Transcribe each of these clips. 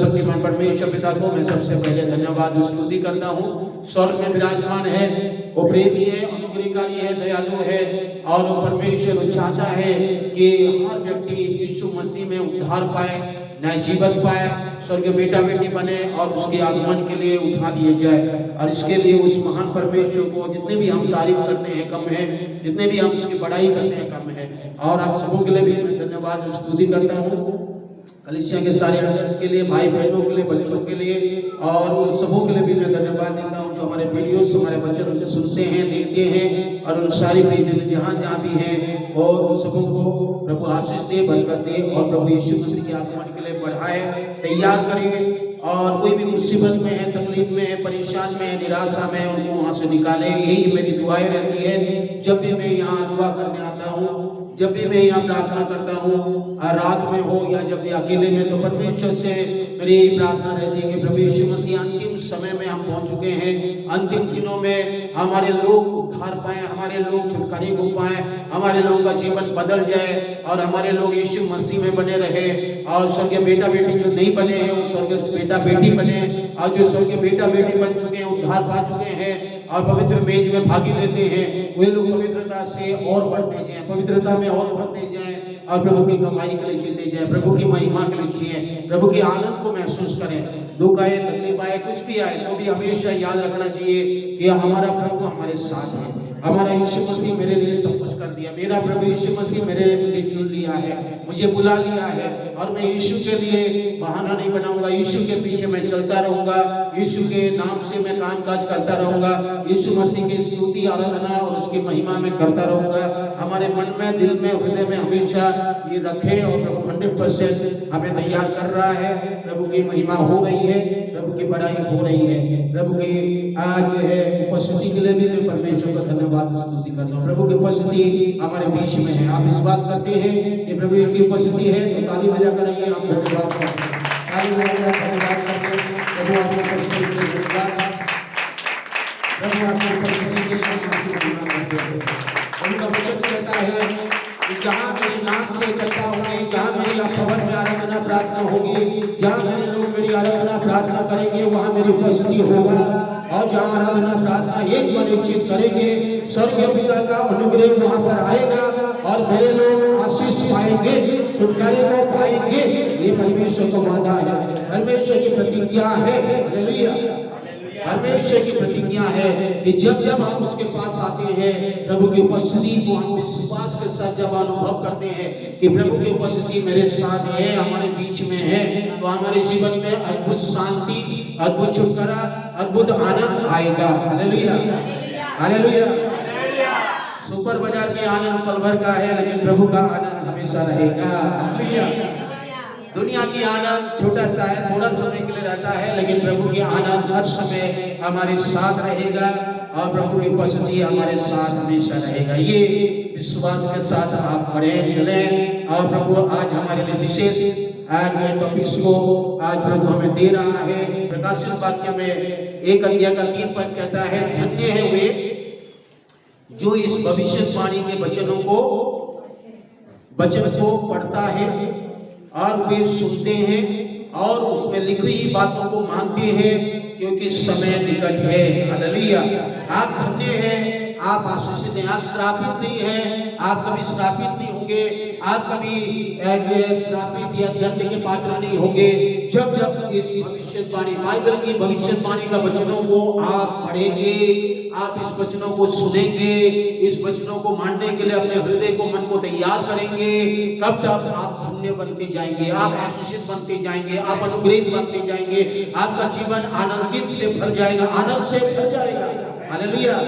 सर्वशक्तिमान परमेश्वर पिता को मैं सबसे पहले धन्यवाद और स्तुति करता हूँ। स्वर्ग में विराजमान है, वो प्रेमी है, अनुग्रहकारी है, दयालु है और वो परमेश्वर चाहता है कि हर व्यक्ति यीशु मसीह में उद्धार पाए, नया जीवन पाए, स्वर्ग बेटा बेटी बने और उसके आगमन के लिए उठा लिए जाए। और इसके लिए उस महान परमेश्वर को जितने भी हम तारीफ करते हैं कम है, जितने भी हम उसकी बड़ाई करते हैं कम है। और आप सबों के लिए भी मैं धन्यवाद और स्तुति करता हूँ, कलीसिया के सारे अध्यक्ष के लिए, भाई बहनों के लिए, बच्चों के लिए और उन सबों के लिए भी मैं धन्यवाद देता हूँ जो हमारे वीडियोस, हमारे वचन सुनते हैं, देखते हैं और उन सारी भेजन जहाँ जहाँ भी हैं और उन सबों को प्रभु आशीष दे, बरकत दे और प्रभु यीशु मसीह के आगमन के लिए बढ़ाए, तैयार करें। और कोई भी मुसीबत में है, तकलीफ में है, परेशान में है, निराशा में है, उनको वहाँ से निकाले। यही मेरी दुआएं रहती है जब भी मैं यहाँ दुआ करने आता हूँ, जब भी मैं यहाँ प्रार्थना करता हूँ, रात में हो या जब भी अकेले में, तो परमेश्वर से मेरी प्रार्थना रहती है कि प्रभु यीशु मसीह अंतिम समय में हम पहुँच चुके हैं, अंतिम दिनों में हमारे लोग उद्धार पाए, हमारे लोग छुटकारे को पाए, हमारे लोगों का जीवन बदल जाए और हमारे लोग यीशु मसीह में बने रहे और स्वर्गीय बेटा बेटी जो नहीं बने हैं वो स्वर्गीय बेटा बेटी बने और जो स्वर्गीय बेटा बेटी बन चुके हैं, उद्धार पा चुके हैं और पवित्र मेज में भागी लेते हैं, वे लोग पवित्रता से और बढ़ते जाएं, पवित्रता में और बढ़ते जाएं और प्रभु की कमाई के लिए जीते जाएं, प्रभु की महिमा के लिए जिए, प्रभु के आनंद को महसूस करें। दुख आए, तकलीफ आए, कुछ भी आए तो भी हमेशा याद रखना चाहिए कि हमारा प्रभु हमारे साथ है, हमारा यीशु मसीह मेरे लिए सब कुछ कर दिया, मेरा प्रभु यीशु मसीह मेरे लिए मुझे चुन लिया है, मुझे बुला लिया है और मैं यीशु के लिए बहाना नहीं बनाऊंगा, यीशु के पीछे मैं चलता रहूंगा, यीशु के नाम से मैं काम काज करता रहूंगा, यीशु मसीह की स्तुति आराधना और उसकी महिमा में करता रहूंगा। हमारे मन में, दिल में, हृदय में हमेशा ये रखें और प्रभु 100% हमें तैयार कर रहा है, प्रभु की महिमा हो रही है, प्रभु की बड़ाई हो रही है। प्रभु की आज जो है उपस्थिति के लिए भी मैं परमेश्वर का धन्यवाद स्तुति करता हूँ। प्रभु की उपस्थिति हमारे बीच में है, आप विश्वास करते हैं कि प्रभु की उपस्थिति है तो ताली बजा कर आइए, हम धन्यवाद करते हैं, ताली बजा कर धन्यवाद करते हैं। प्रभु आपकी उपस्थिति के लिए धन्यवाद, प्रभु आपकी उपस्थिति के लिए धन्यवाद करते हैं। उनका वचन कहता है कि जहाँ मेरे नाम से इकट्ठा होंगे, जहाँ मेरी खबर में आराधना प्रार्थना होगी, जहाँ मेरे लोग मेरी आराधना प्रार्थना करेंगे वहाँ मेरी उपस्थिति होगा और जहाँ आराधना प्रार्थना एक मन एक चित करेंगे, स्वर्गीय पिता का अनुग्रह वहाँ पर आएगा और मेरे लोग आशीष पाएंगे, छुटकारे को पाएंगे। ये परमेश्वर का वादा है, परमेश्वर की प्रतिज्ञा है। हालेलुया, परमेश्वर की प्रतिज्ञा है कि जब जब हम उसके पास आते हैं, प्रभु की उपस्थिति को हम विश्वास के साथ जब अनुभव करते हैं कि प्रभु की उपस्थिति मेरे साथ है, हमारे बीच में है, तो हमारे जीवन में अद्भुत शांति, अद्भुत छुटकारा, अद्भुत आनंद आएगा। Hallelujah, hallelujah. सुपर बाजार के आनंद पल भर का है, लेकिन प्रभु का आनंद हमेशा रहेगा। हालेलुया। दुनिया की आनंद छोटा सा है, थोड़ा समय के लिए रहता है, लेकिन प्रभु की आनंद हर समय हमारे साथ रहेगा और प्रभु की उपस्थिति हमारे साथ हमेशा रहेगा। ये विश्वास के साथ आप बढ़े चले और प्रभु आज हमारे लिए विशेष आज टॉपिक्स को आज प्रभु हमें दे रहा है। प्रकाशित वाक्य में 1 अध्याय का 3 पद कहता है, धन्य है वे जो इस भविष्यवाणी के वचन को पढ़ता है और वे सुनते हैं और उसमें लिखी हुई बातों को मानते हैं, क्योंकि समय निकट है। हालेलुया। आप धन्य हैं, आप आशीषित हैं, आप श्रापित नहीं हैं, आप कभी श्रापित नहीं होंगे, आप कभी श्रापित या दंड के पात्र नहीं होंगे। जब जब इस भविष्यवाणी, बाइबल की भविष्यवाणी का वचनों को आप पढ़ेंगे, आप इस वचनों को सुनेंगे, इस वचनों को मानने के लिए अपने हृदय को, मन को तैयार करेंगे, कब तक आप धन्य बनते जाएंगे, आप आशीषित बनते जाएंगे, आप अनुग्रहित बनते जाएंगे, आपका जीवन आनंदित से भर जाएगा, आनंद से भर जाएगा। हालेलुया।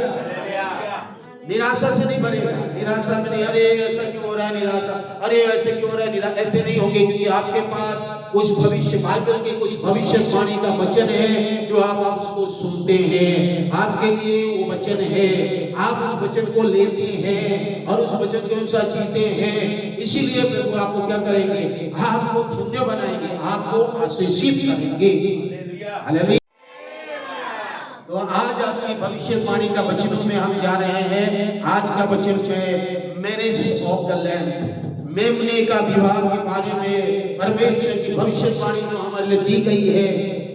निराशा से नहीं भरेगा, निराशा में नहीं, अरे ऐसा क्यों हो रहा है, निराशा, अरे ऐसे क्यों हो रहा है, ऐसे नहीं होंगे, क्योंकि आपके पास कुछ भविष्य, बाइबल के कुछ भविष्यवाणी का वचन है जो आप उसको सुनते हैं, आपके लिए वो वचन है, आप उस वचन को लेते हैं और उस वचन के अनुसार जीते हैं। इसीलिए प्रभु आपको क्या करेंगे, आपको धन्य बनाएंगे, आपको आशीषित करेंगे। हालेलुया। तो आज आपकी भविष्यवाणी का वचनों में हम जा रहे हैं। आज का वचन है मैरिज ऑफ द लैम्ब, मेमने का विवाह के बारे में परमेश्वर की भविष्यवाणी जो हमारे लिए दी गई है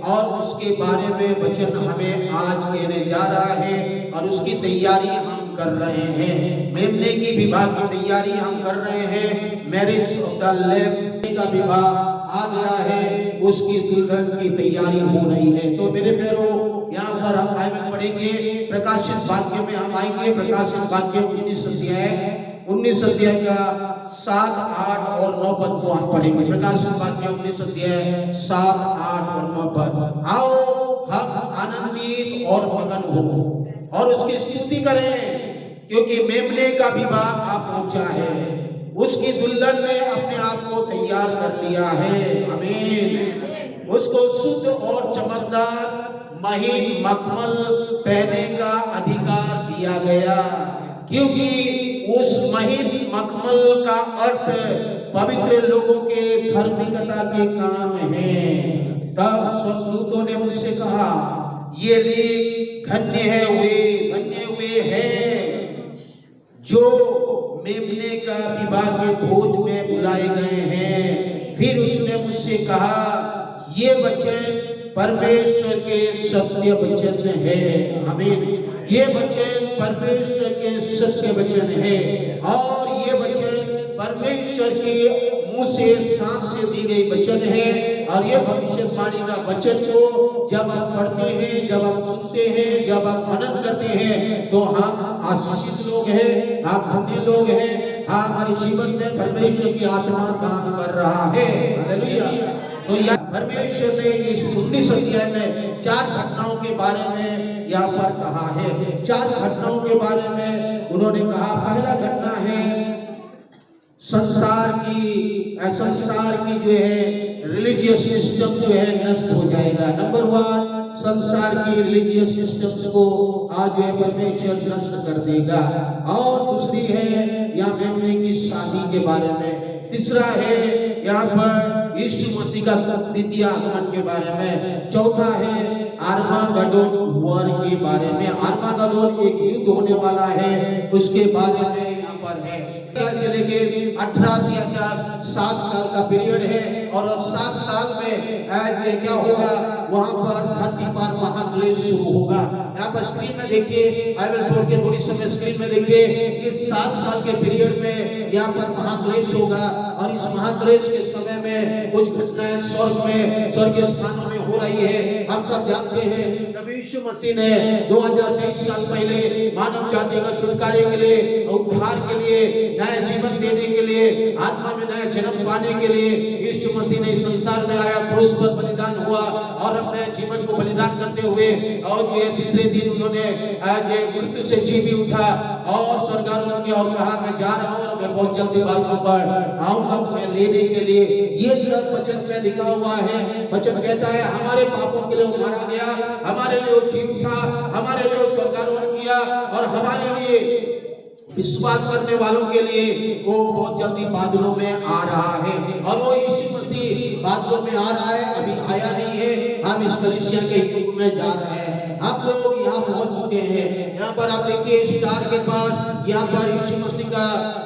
और उसके बारे में वचन हमें आज कहने जा रहा है और उसकी तैयारी हम कर रहे हैं। मेमने की विवाह की तैयारी हम कर रहे हैं। मैरिज ऑफ द लैम्ब का विवाह आ गया है, उसकी दुल्हन की तैयारी हो रही है। तो मेरे प्यारों, यहाँ पर हम बाइबल पढ़ेंगे, प्रकाशित वाक्य में हम आएंगे। प्रकाशित वाक्य 19 अध्याय का 7, 8 और 9 पद को हम पढ़ेंगे। प्रकाशित वाक्य 19 अध्याय 7, 8 और 9 पद। आओ हम आनंदित और मगन हो और उसकी स्तुति करें, क्योंकि मेमने का विवाह आ पहुंचा है, उसकी दुल्हन ने अपने आप को तैयार कर लिया है। आमीन। उसको शुद्ध और चमकदार महीन मखमल पहनने का अधिकार दिया गया, क्योंकि उस महीन मखमल का अर्थ पवित्र लोगों के धार्मिकता के काम है। तब स्वर्गदूतों ने मुझसे कहा, ये लेख धन्य हुए हैं जो मेमने का विवाह के भोज में बुलाए गए हैं। फिर उसने मुझसे कहा, ये वचन परमेश्वर के सत्य वचन है। आमीन। ये वचन परमेश्वर के सत्य वचन है और ये वचन परमेश्वर के मुंह से सांस से दी गई वचन है। और ये भविष्यवाणी का वचन को जब आप पढ़ते हैं, जब आप सुनते हैं, जब आप मनन करते हैं, तो हम आशीषित लोग हैं, आप धन्य लोग हैं। हमारे जीवन में परमेश्वर की आत्मा काम कर रहा है। हालेलुया। तो यह परमेश्वर ने इस 19 अध्याय में 4 घटनाओं के बारे में यहाँ पर कहा है। 4 घटनाओं के बारे में उन्होंने कहा। पहला घटना है संसार की जो है रिलीजियस सिस्टम जो है नष्ट हो जाएगा। नंबर 1, संसार की रिलीजियस सिस्टम्स को आज जो है परमेश्वर नष्ट कर देगा। और दूसरी है यहाँ मेमने की शादी के बारे में। तीसरा है यहाँ पर यीशु मसीह का द्वितीय आगमन के बारे में। चौथा है आर्मागेडोन वॉर के बारे में। आर्मागेडोन एक युद्ध होने वाला है, उसके बारे में यहाँ पर है। से लेके 18 तक 7 साल का पीरियड है और 7 साल में आज क्या होगा, वहां पर धरती पर महाक्लेश शुरू होगा। यहाँ पर स्क्रीन में देखिए, बाइबल छोड़ के थोड़ी समय स्क्रीन में देखिए। इस 7 साल के पीरियड में यहाँ पर महाक्लेश होगा और इस महाक्लेश के समय में कुछ घटनाएं स्वर्गीय स्थानों में हो रही है। हम सब जानते हैं जब यीशु मसीह ने 2023 साल पहले मानव जाति का छुटकारे के लिए, उद्धार के लिए, नया जीवन देने के लिए, आत्मा में नया जन्म पाने के लिए यीशु मसीह ने संसार में आया, क्रूस पर बलिदान हुआ और अपने जीवन को बलिदान करते हुए और ये तीसरे दिन उन्होंने आज मृत्यु से जी भी उठा और स्वर्गारोहण किया और कहा, मैं जा रहा हूँ, मैं बहुत जल्दी बातों पर आऊंगा तुम्हें लेने के लिए। ये सब वचन में लिखा हुआ है। वचन कहता है हमारे पापों के लिए वो मारा गया, हमारे लिए वो जी उठा, हमारे लिए वो स्वर्गारोहण किया और हमारे लिए विश्वास करने वालों के लिए वो बहुत जल्दी बादलों में आ रहा है। और वो यीशु मसीह बादलों में आ रहा है, अभी आया नहीं है। हम इस कलीसिया के युग में जा रहे हैं। हम लोग यहाँ पहुंच चुके हैं। यहाँ पर आप देखिए स्टार के बाद यहाँ पर यीशु मसीह का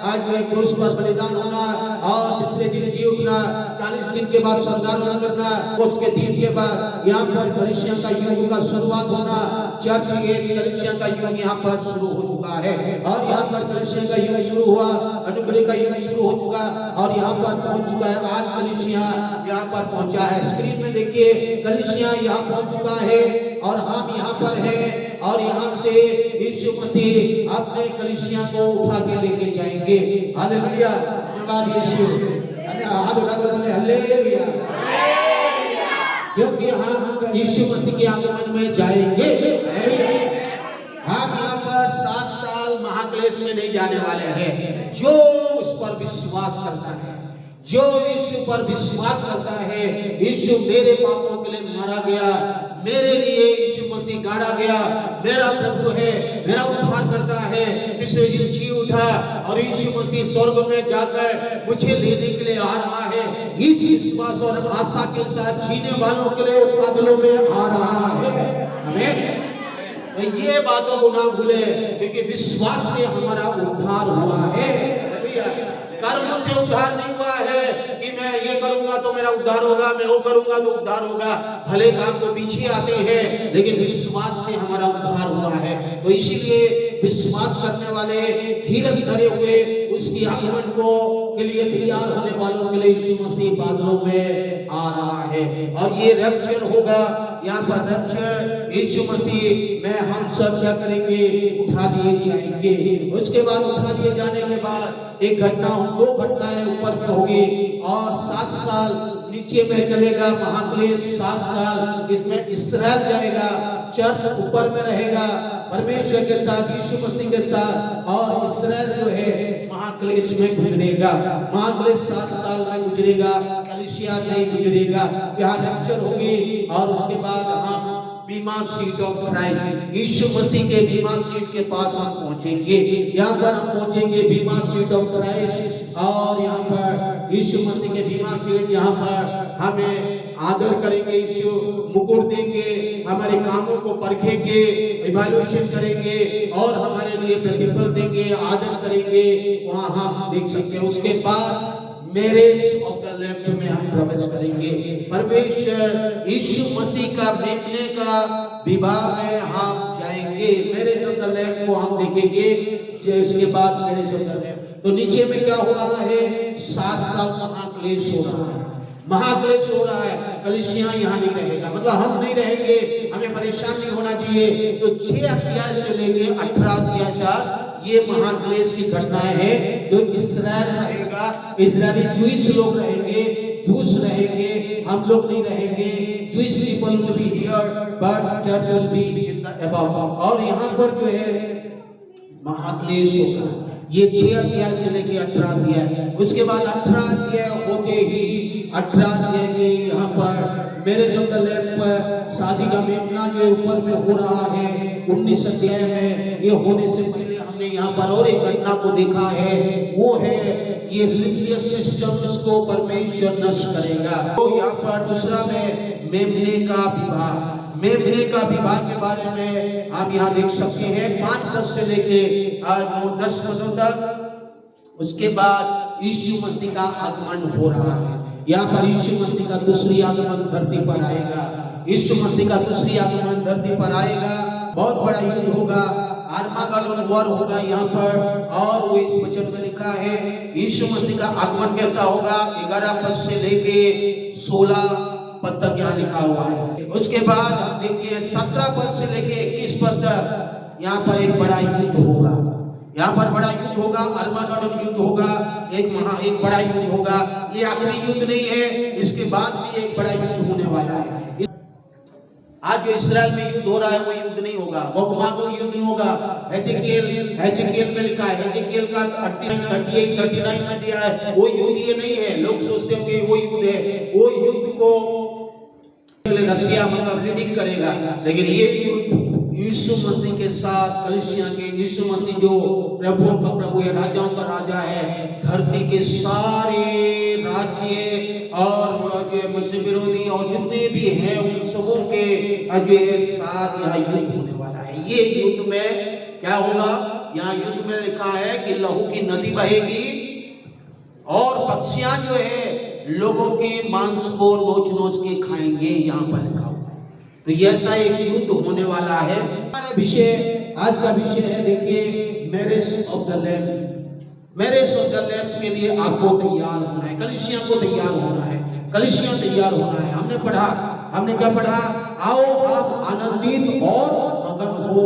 आज क्रूस पर बलिदान होना और तीसरे दिन जी उठना, 40 दिन के बाद स्वर्गारोहण करना, उसके दिन के बाद यहाँ पर कलीसिया का युग का शुरुआत होना। चर्च एज कलीसिया का युग यहाँ पर शुरू हो चुका है और यहाँ पर कलीसिया का युग शुरू हुआ, अनुग्रह का युग शुरू हो चुका और यहाँ पर पहुंच चुका है। आज कलीसिया यहाँ पर पहुंचा है। स्क्रीन में देखिए, कलीसिया यहाँ पहुंच चुका है और हम यहाँ पर हैं और यहाँ से यीशु मसीह अपने कलीसिया को उठा के लेके जाएंगे। हालेलुया। धन्यवाद यीशु, धन्यवाद, हालेलुया। क्योंकि हम यीशु मसीह के आगमन में जाएंगे। हम यहाँ पर 7 साल महाक्लेश में नहीं जाने वाले हैं। जो उस पर विश्वास करता है, जो यीशु पर विश्वास करता है, यीशु मेरे पापों के लिए मारा गया, मेरे लिए यीशु मसीह गाड़ा गया, मेरा प्रभु है, मेरा उद्धार करता है, तीसरे दिन जी उठा और यीशु मसीह स्वर्ग में जाकर मुझे लेने के लिए आ रहा है। इस विश्वास और आशा के साथ जीने वालों के लिए बादलों में आ रहा है। आमीन। तो ये बातों को ना भूले, क्योंकि विश्वास से हमारा उद्धार हुआ है। कर्मों से उद्धार नहीं हुआ है कि मैं ये करूंगा तो मेरा उद्धार होगा, मैं वो करूंगा तो उद्धार होगा। भले काम तो पीछे आते हैं, लेकिन विश्वास से हमारा उद्धार हुआ है। तो इसीलिए विश्वास करने वाले, धीरज धरे हुए, उसकी आगमन को के लिए तैयार होने वालों के लिए यीशु मसीह बादलों में आ रहा है। और ये रैप्चर होगा, यहाँ पर रैप्चर यीशु मसीह में हम सब क्या करेंगे, उठा लिए जाएंगे। उसके बाद उठा लिए जाने के बाद एक घटना, दो घटनाएं ऊपर में होगी और 7 साल नीचे में चलेगा महाक्लेश, 7 साल इसमें इस्राएल जाएगा, चर्च ऊपर में रहेगा परमेश्वर के साथ, यीशु मसीह के साथ, और इस्राएल जो है महाक्लेश में गुजरेगा। महाक्लेश 7 साल में गुजरेगा, कलीसिया नहीं गुजरेगा। यहाँ रैप्चर होगी और उसके बाद हम बीमा सीट ऑफ क्राइस्ट, यीशु मसीह के बीमा सीट के पास हम पहुंचेंगे। यहाँ पर हम पहुंचेंगे बीमा सीट ऑफ क्राइस्ट, और यहाँ पर यीशु मसीह के बीमा सीट, यहाँ पर हमें आदर करेंगे, यीशु मुकुट देंगे, हमारे कामों को परखेंगे, इवैल्यूएशन करेंगे और हमारे लिए प्रतिफल देंगे, आदर करेंगे। वहाँ हम देख सकते हैं। उसके बाद मैरिज ऑफ द लैम्ब में हम प्रवेश करेंगे। परमेश्वर यीशु मसीह का मेमने का विवाह में हम जाएंगे। मैरिज ऑफ द लैम्ब को हम देखेंगे। इसके बाद मैरिज ऑफ द लैम्ब, तो नीचे में क्या हो रहा है, 7 साल महाक्लेश हो रहा है, महाक्लेश हो रहा है। कलीसिया यहाँ नहीं रहेगा, मतलब हम नहीं रहेंगे, हमें परेशान नहीं होना चाहिए। तो 6 अध्याय से लेके 18 अध्याय तक ये महाक्लेश की घटनाएं हैं। जो इस्राएल रहेगा, इस्राएली जूइश लोग रहेंगे, जूस रहेंगे, हम लोग नहीं रहेंगे। Jewish people will be here but church will be in the above. और यहाँ पर जो है महाक्लेश होगा, ये 6 अध्याय से लेके 18 अध्याय। उसके बाद 18 अध्याय होते ही 18 अध्याय के यहाँ पर मैरिज ऑफ द लैम्ब पर शादी का मेमना जो ऊपर में हो रहा है। 19 अध्याय में ये होने से पहले हमने यहाँ पर और एक घटना को देखा है, वो है ये रिलीजियस सिस्टम्स को परमेश्वर नष्ट करेगा। तो यहाँ पर दूसरा में मेमने का विवाह, मेमने का विवाह के बारे में आप यहाँ देख सकते हैं 5 पद से लेके 9-10 पदों तक। उसके बाद यीशु मसीह का आगमन हो रहा है। यहाँ पर यीशु मसीह का दूसरी आगमन धरती पर आएगा। यीशु मसीह का दूसरी आगमन धरती पर आएगा। बहुत बड़ा युद्ध होगा, आर्मागेडोन वॉर होगा यहाँ पर। और वो इस वचन में लिखा है यीशु मसीह का आगमन कैसा होगा, 11 पद से लेके 16 पद तक यहाँ लिखा हुआ है। उसके बाद हम देखिए 17 पद से लेके 21 पद तक यहाँ पर एक बड़ा युद्ध होगा। यहाँ पर बड़ा युद्ध होगा, आर्मागेडोन युद्ध होगा, एक बड़ा युद्ध होगा। ये आखिरी युद्ध नहीं है, इसके बाद भी एक बड़ा युद्ध होने वाला है। आज जो इस्राएल में युद्ध हो रहा है वो युद्ध नहीं होगा, गोग युद्ध नहीं होगा। हेजेकियल में लिखा है, हेजेकियल का 38-39 में दिया है, वो युद्ध ये नहीं है। लोग सोचते हैं कि वो युद्ध है, वो युद्ध को रसिया मतलब लीडिंग करेगा, लेकिन ये युद्ध यीशु मसीह के साथ कलीसिया के, यीशु मसीह जो प्रभुओं का प्रभु है, राजाओं का राजा है, धरती के सारे राज्य और जो मसीह विरोधी और जितने भी हैं उन सबों के जो साथ यहाँ युद्ध होने वाला है। ये युद्ध में क्या होगा, यहाँ युद्ध में लिखा है कि लहू की नदी बहेगी और पक्षियां जो है लोगों के मांस को नोच के खाएंगे, यहाँ पर लिखा हुआ है। तो ये ऐसा एक युद्ध होने वाला है। हमारा विषय, आज का विषय है देखिए marriage of the lamb. Marriage of the lamb के लिए आपको तैयार होना है, कलीसिया को तैयार होना है, कलीसिया तैयार होना है। हमने क्या पढ़ा, आओ आप आनंदित और मगन हो।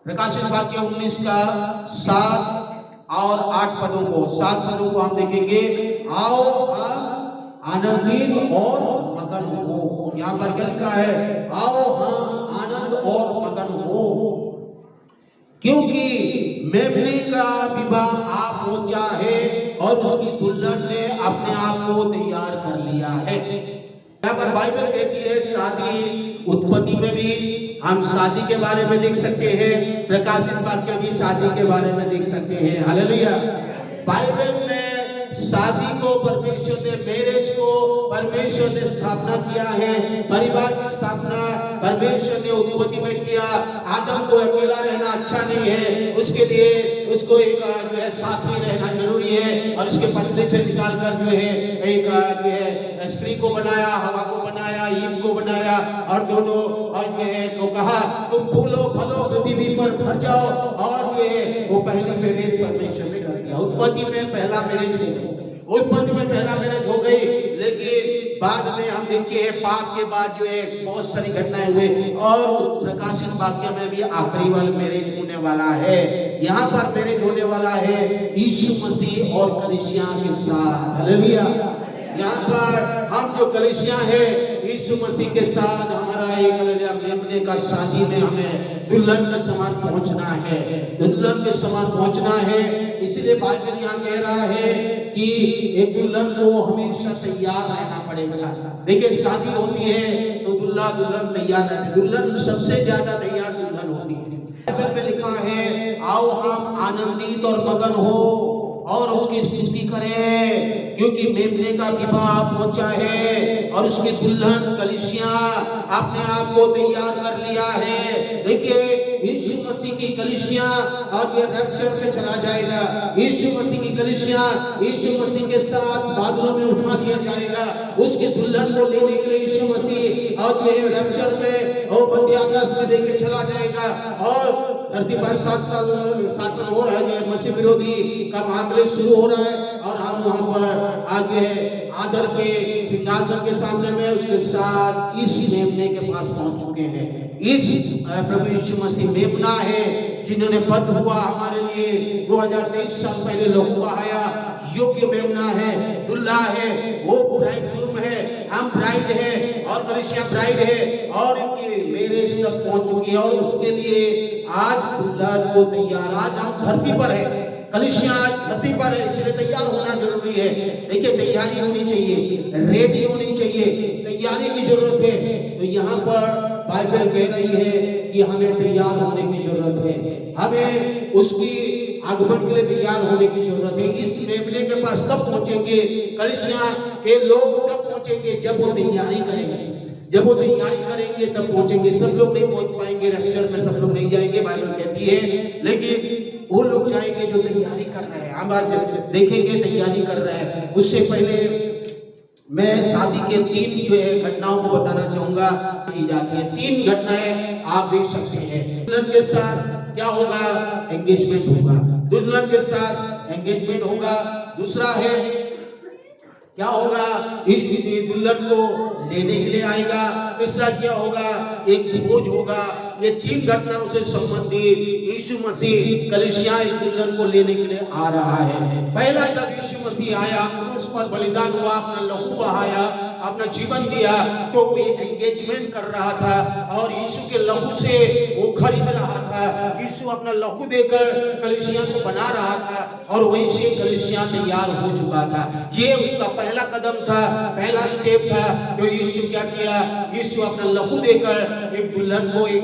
प्रकाशित वाक्य 19 का 7 और 8 पदों को, 7 पदों को हम देखेंगे। आओ हम आनंदित और मगन हो। यहाँ पर क्या लिखा है, आओ हम आनंद और मगन हो, क्योंकि मेमने का विवाह आ पहुंचा है और उसकी दुल्हन ने अपने आप को तैयार कर लिया है। यहाँ पर बाइबल कहती है शादी, उत्पत्ति में भी हम शादी के बारे में देख सकते हैं, प्रकाशित वाक्य भी शादी के बारे में देख सकते हैं। हालेलुया। बाइबल में शादी को परमेश्वर ने, मैरिज को परमेश्वर ने स्थापना किया है। परिवार की स्थापना परमेश्वर ने उत्पत्ति में किया। आदम को अकेला रहना अच्छा नहीं है, उसके लिए उसको एक जो है साथ में रहना जरूरी है। और उसके पसले से निकाल कर जो है एक जो है स्त्री को बनाया, हवा को बनाया, ईव को बनाया और दोनों और जो है को कहा तुम फूलो फलो पृथ्वी पर भर जाओ। और जो है वो पहली मैरिज परमेश्वर ने कर दिया। उत्पत्ति में पहला मैरिज हो गई, उत्पत्ति में पहला मैरिज हो गई। लेकिन बाद में हम देखते हैं पाप के बाद जो है बहुत सारी घटनाएं हुई और प्रकाशित वाक्य में भी आखिरी वाला मैरिज होने वाला है। यहाँ पर मैरिज होने वाला है यीशु मसीह और कलीसिया के साथ। हालेलुया। यहाँ पर हम जो कलीसिया है यीशु मसीह के साथ हमारा एक मेमने का शादी में हमें दुल्हन के समान पहुंचना है, दुल्हन के समान पहुंचना है। इसलिए बाइबल यहाँ कह रहा है कि एक दुल्हन को हमेशा तैयार रहना पड़ेगा। देखिए शादी होती है तो दूल्हा दुल्हन तैयार रहते, दुल्हन सबसे ज्यादा तैयार दुल्हन होती है। बाइबल में लिखा है आओ हम आनंदित और मगन हो और उसकी स्तुति करें क्योंकि मेमने का विवाह पहुंचा है और उसकी दुल्हन कलीसिया अपने आप को तैयार कर लिया है। देखिए यीशु मसीह की कलीसिया और ये रैप्चर में चला जाएगा। यीशु मसीह की कलीसिया यीशु मसीह के साथ बादलों में उठा दिया जाएगा। उसकी दुल्हन को लेने के लिए यीशु मसीह और ये रैप्चर में और बंदी आकाश में लेके चला जाएगा। और धरती पर 7 साल शासन हो रहा है, मसीह विरोधी का महाक्लेश शुरू हो रहा है और हम वहां पर आज आदर के सिंहासन के सामने में उसके साथ इस मेमने के पास पहुंच चुके हैं। इस प्रभु यीशु मसीह मेमना है जिन्होंने पद हुआ हमारे लिए 2023 साल पहले लोगों का आया। योग्य मेमना है, दुल्हा है, वो ब्राइडग्रूम है, हम ब्राइड है और कलीसिया ब्राइड है और इनकी मैरिज तक पहुंच चुकी है। और उसके लिए आज दुल्हन को तैयार, आज हम धरती पर है, कलीसिया आज धरती पर है, इसलिए तैयार होना जरूरी है। देखिए तैयारी होनी चाहिए, रेडी होनी चाहिए, तैयारी की जरूरत है। तो यहाँ पर बाइबल कह रही है कि हमें तैयार होने की जरूरत है, हमें उसकी आगमन के लिए तैयार होने की जरूरत है। इस मेमने के पास तब पहुंचेंगे, कलीसिया के लोग तब पहुंचेंगे जब वो तैयारी करेंगे, जब वो तैयारी करेंगे तब पहुंचेंगे। सब लोग नहीं पहुंच पाएंगे, रैप्चर में सब लोग नहीं जाएंगे बाइबल कहती है, लेकिन वो लोग जाएंगे जो तैयारी कर रहे हैं। हम आज देखेंगे तैयारी कर रहे हैं। उससे पहले मैं शादी के 3 जो है घटनाओं को बताना चाहूंगा की जाती है। 3 घटनाएं आप देख सकते हैं। दुल्हन के साथ क्या होगा? एंगेजमेंट होगा, दुल्हन के साथ एंगेजमेंट होगा। दूसरा है क्या होगा? इस दुल्हन को लेने के लिए आएगा। तीसरा क्या होगा? एक भोज होगा। ये 3 घटनाओं से संबंधित यीशु मसीह कलीसिया इस दुल्हन को लेने के लिए आ रहा है। पहला जब यीशु मसीह आया, क्रूस पर बलिदान हुआ, अपना लहू बहाया, अपना जीवन दिया, तो वो एंगेजमेंट कर रहा था और यीशु के लहू से वो खरीद रहा था। यीशु अपना लहू देकर कलीसिया को बना रहा था और वहीं से कलीसिया तैयार हो चुका था। ये उसका पहला कदम था, पहला स्टेप था जो यीशु क्या किया? यीशु अपना लहू देकर एक दुल्हन को एक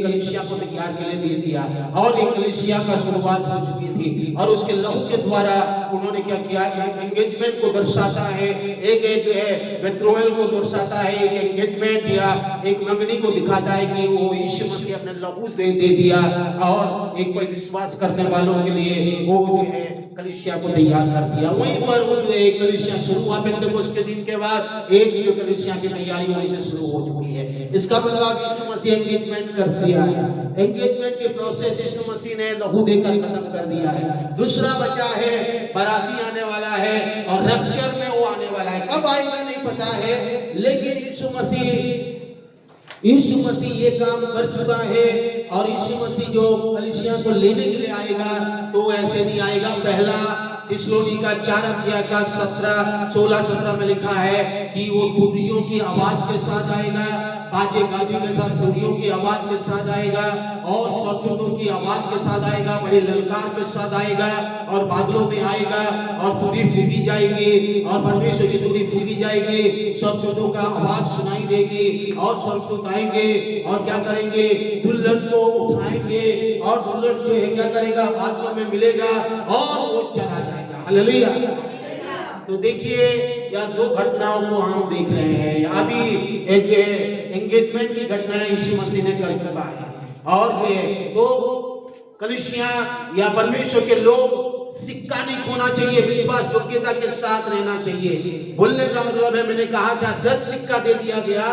कलीसिया को तैयार के लिए दे दिया और एक कलीसिया का शुरुआत हो चुकी थी। और उसके लहू के द्वारा उन्होंने क्या किया? एक एंगेजमेंट को दर्शाता है, एक जो है बेट्रोयल को दर्शाता है, एक एंगेजमेंट या एक मंगनी को दिखाता है कि वो यीशु मसीह अपने लहू दे दिया और एक कोई विश्वास करने वालों के लिए वो जो है कलीसिया को तैयार कर दिया। वहीं पर वो जो एक कलीसिया शुरू हुआ, पेंटेकोस्त के दिन के बाद एक जो कलीसिया की तैयारी वहीं से शुरू हो चुकी है। इसका मतलब यीशु मसीह एंगेजमेंट कर दिया है। एंगेजमेंट के प्रोसेस यीशु मसीह ने लहू देकर खत्म कर दिया है। दूसरा बचा है बाराती आने वाला है और रैप्चर में वो आने वाला है। कब आएगा नहीं पता है, लेकिन यीशु मसीह ये काम कर चुका है। और यीशु मसीह जो कलीसिया को लेने के लिए आएगा तो ऐसे नहीं आएगा। पहला थिस्सलुनीका 4 अध्याय का 16-17 में लिखा है कि वो तुरियों की आवाज के साथ आएगा, बाजे गाजे के साथ तुरियों की आवाज के साथ आएगा और स्वर्गदूतों की आवाज के साथ आएगा, बड़े ललकार के साथ आएगा और बादलों में आएगा और तुरी फूकी जाएगी और परमेश्वर की तुरी फूकी जाएगी, स्वर्गदूतों का आवाज सुनाई देगी और स्वर्गदूत आएंगे और क्या करेंगे? दुल्हन को उठाएंगे और दुल्हन जो है क्या करेगा? बादलों में मिलेगा और वो चला जाएगा। हालेलुया। तो देखिए या 2 घटनाओं को हम देख रहे हैं। अभी एक एंगेजमेंट की घटना यीशु मसीह ने कर चुका है। और ये तो कलीसिया या परमेश्वर के लोग सिक्का नहीं खोना चाहिए, विश्वास योग्यता के साथ रहना चाहिए। बोलने का मतलब है, मैंने कहा था 10 सिक्का दे दिया गया,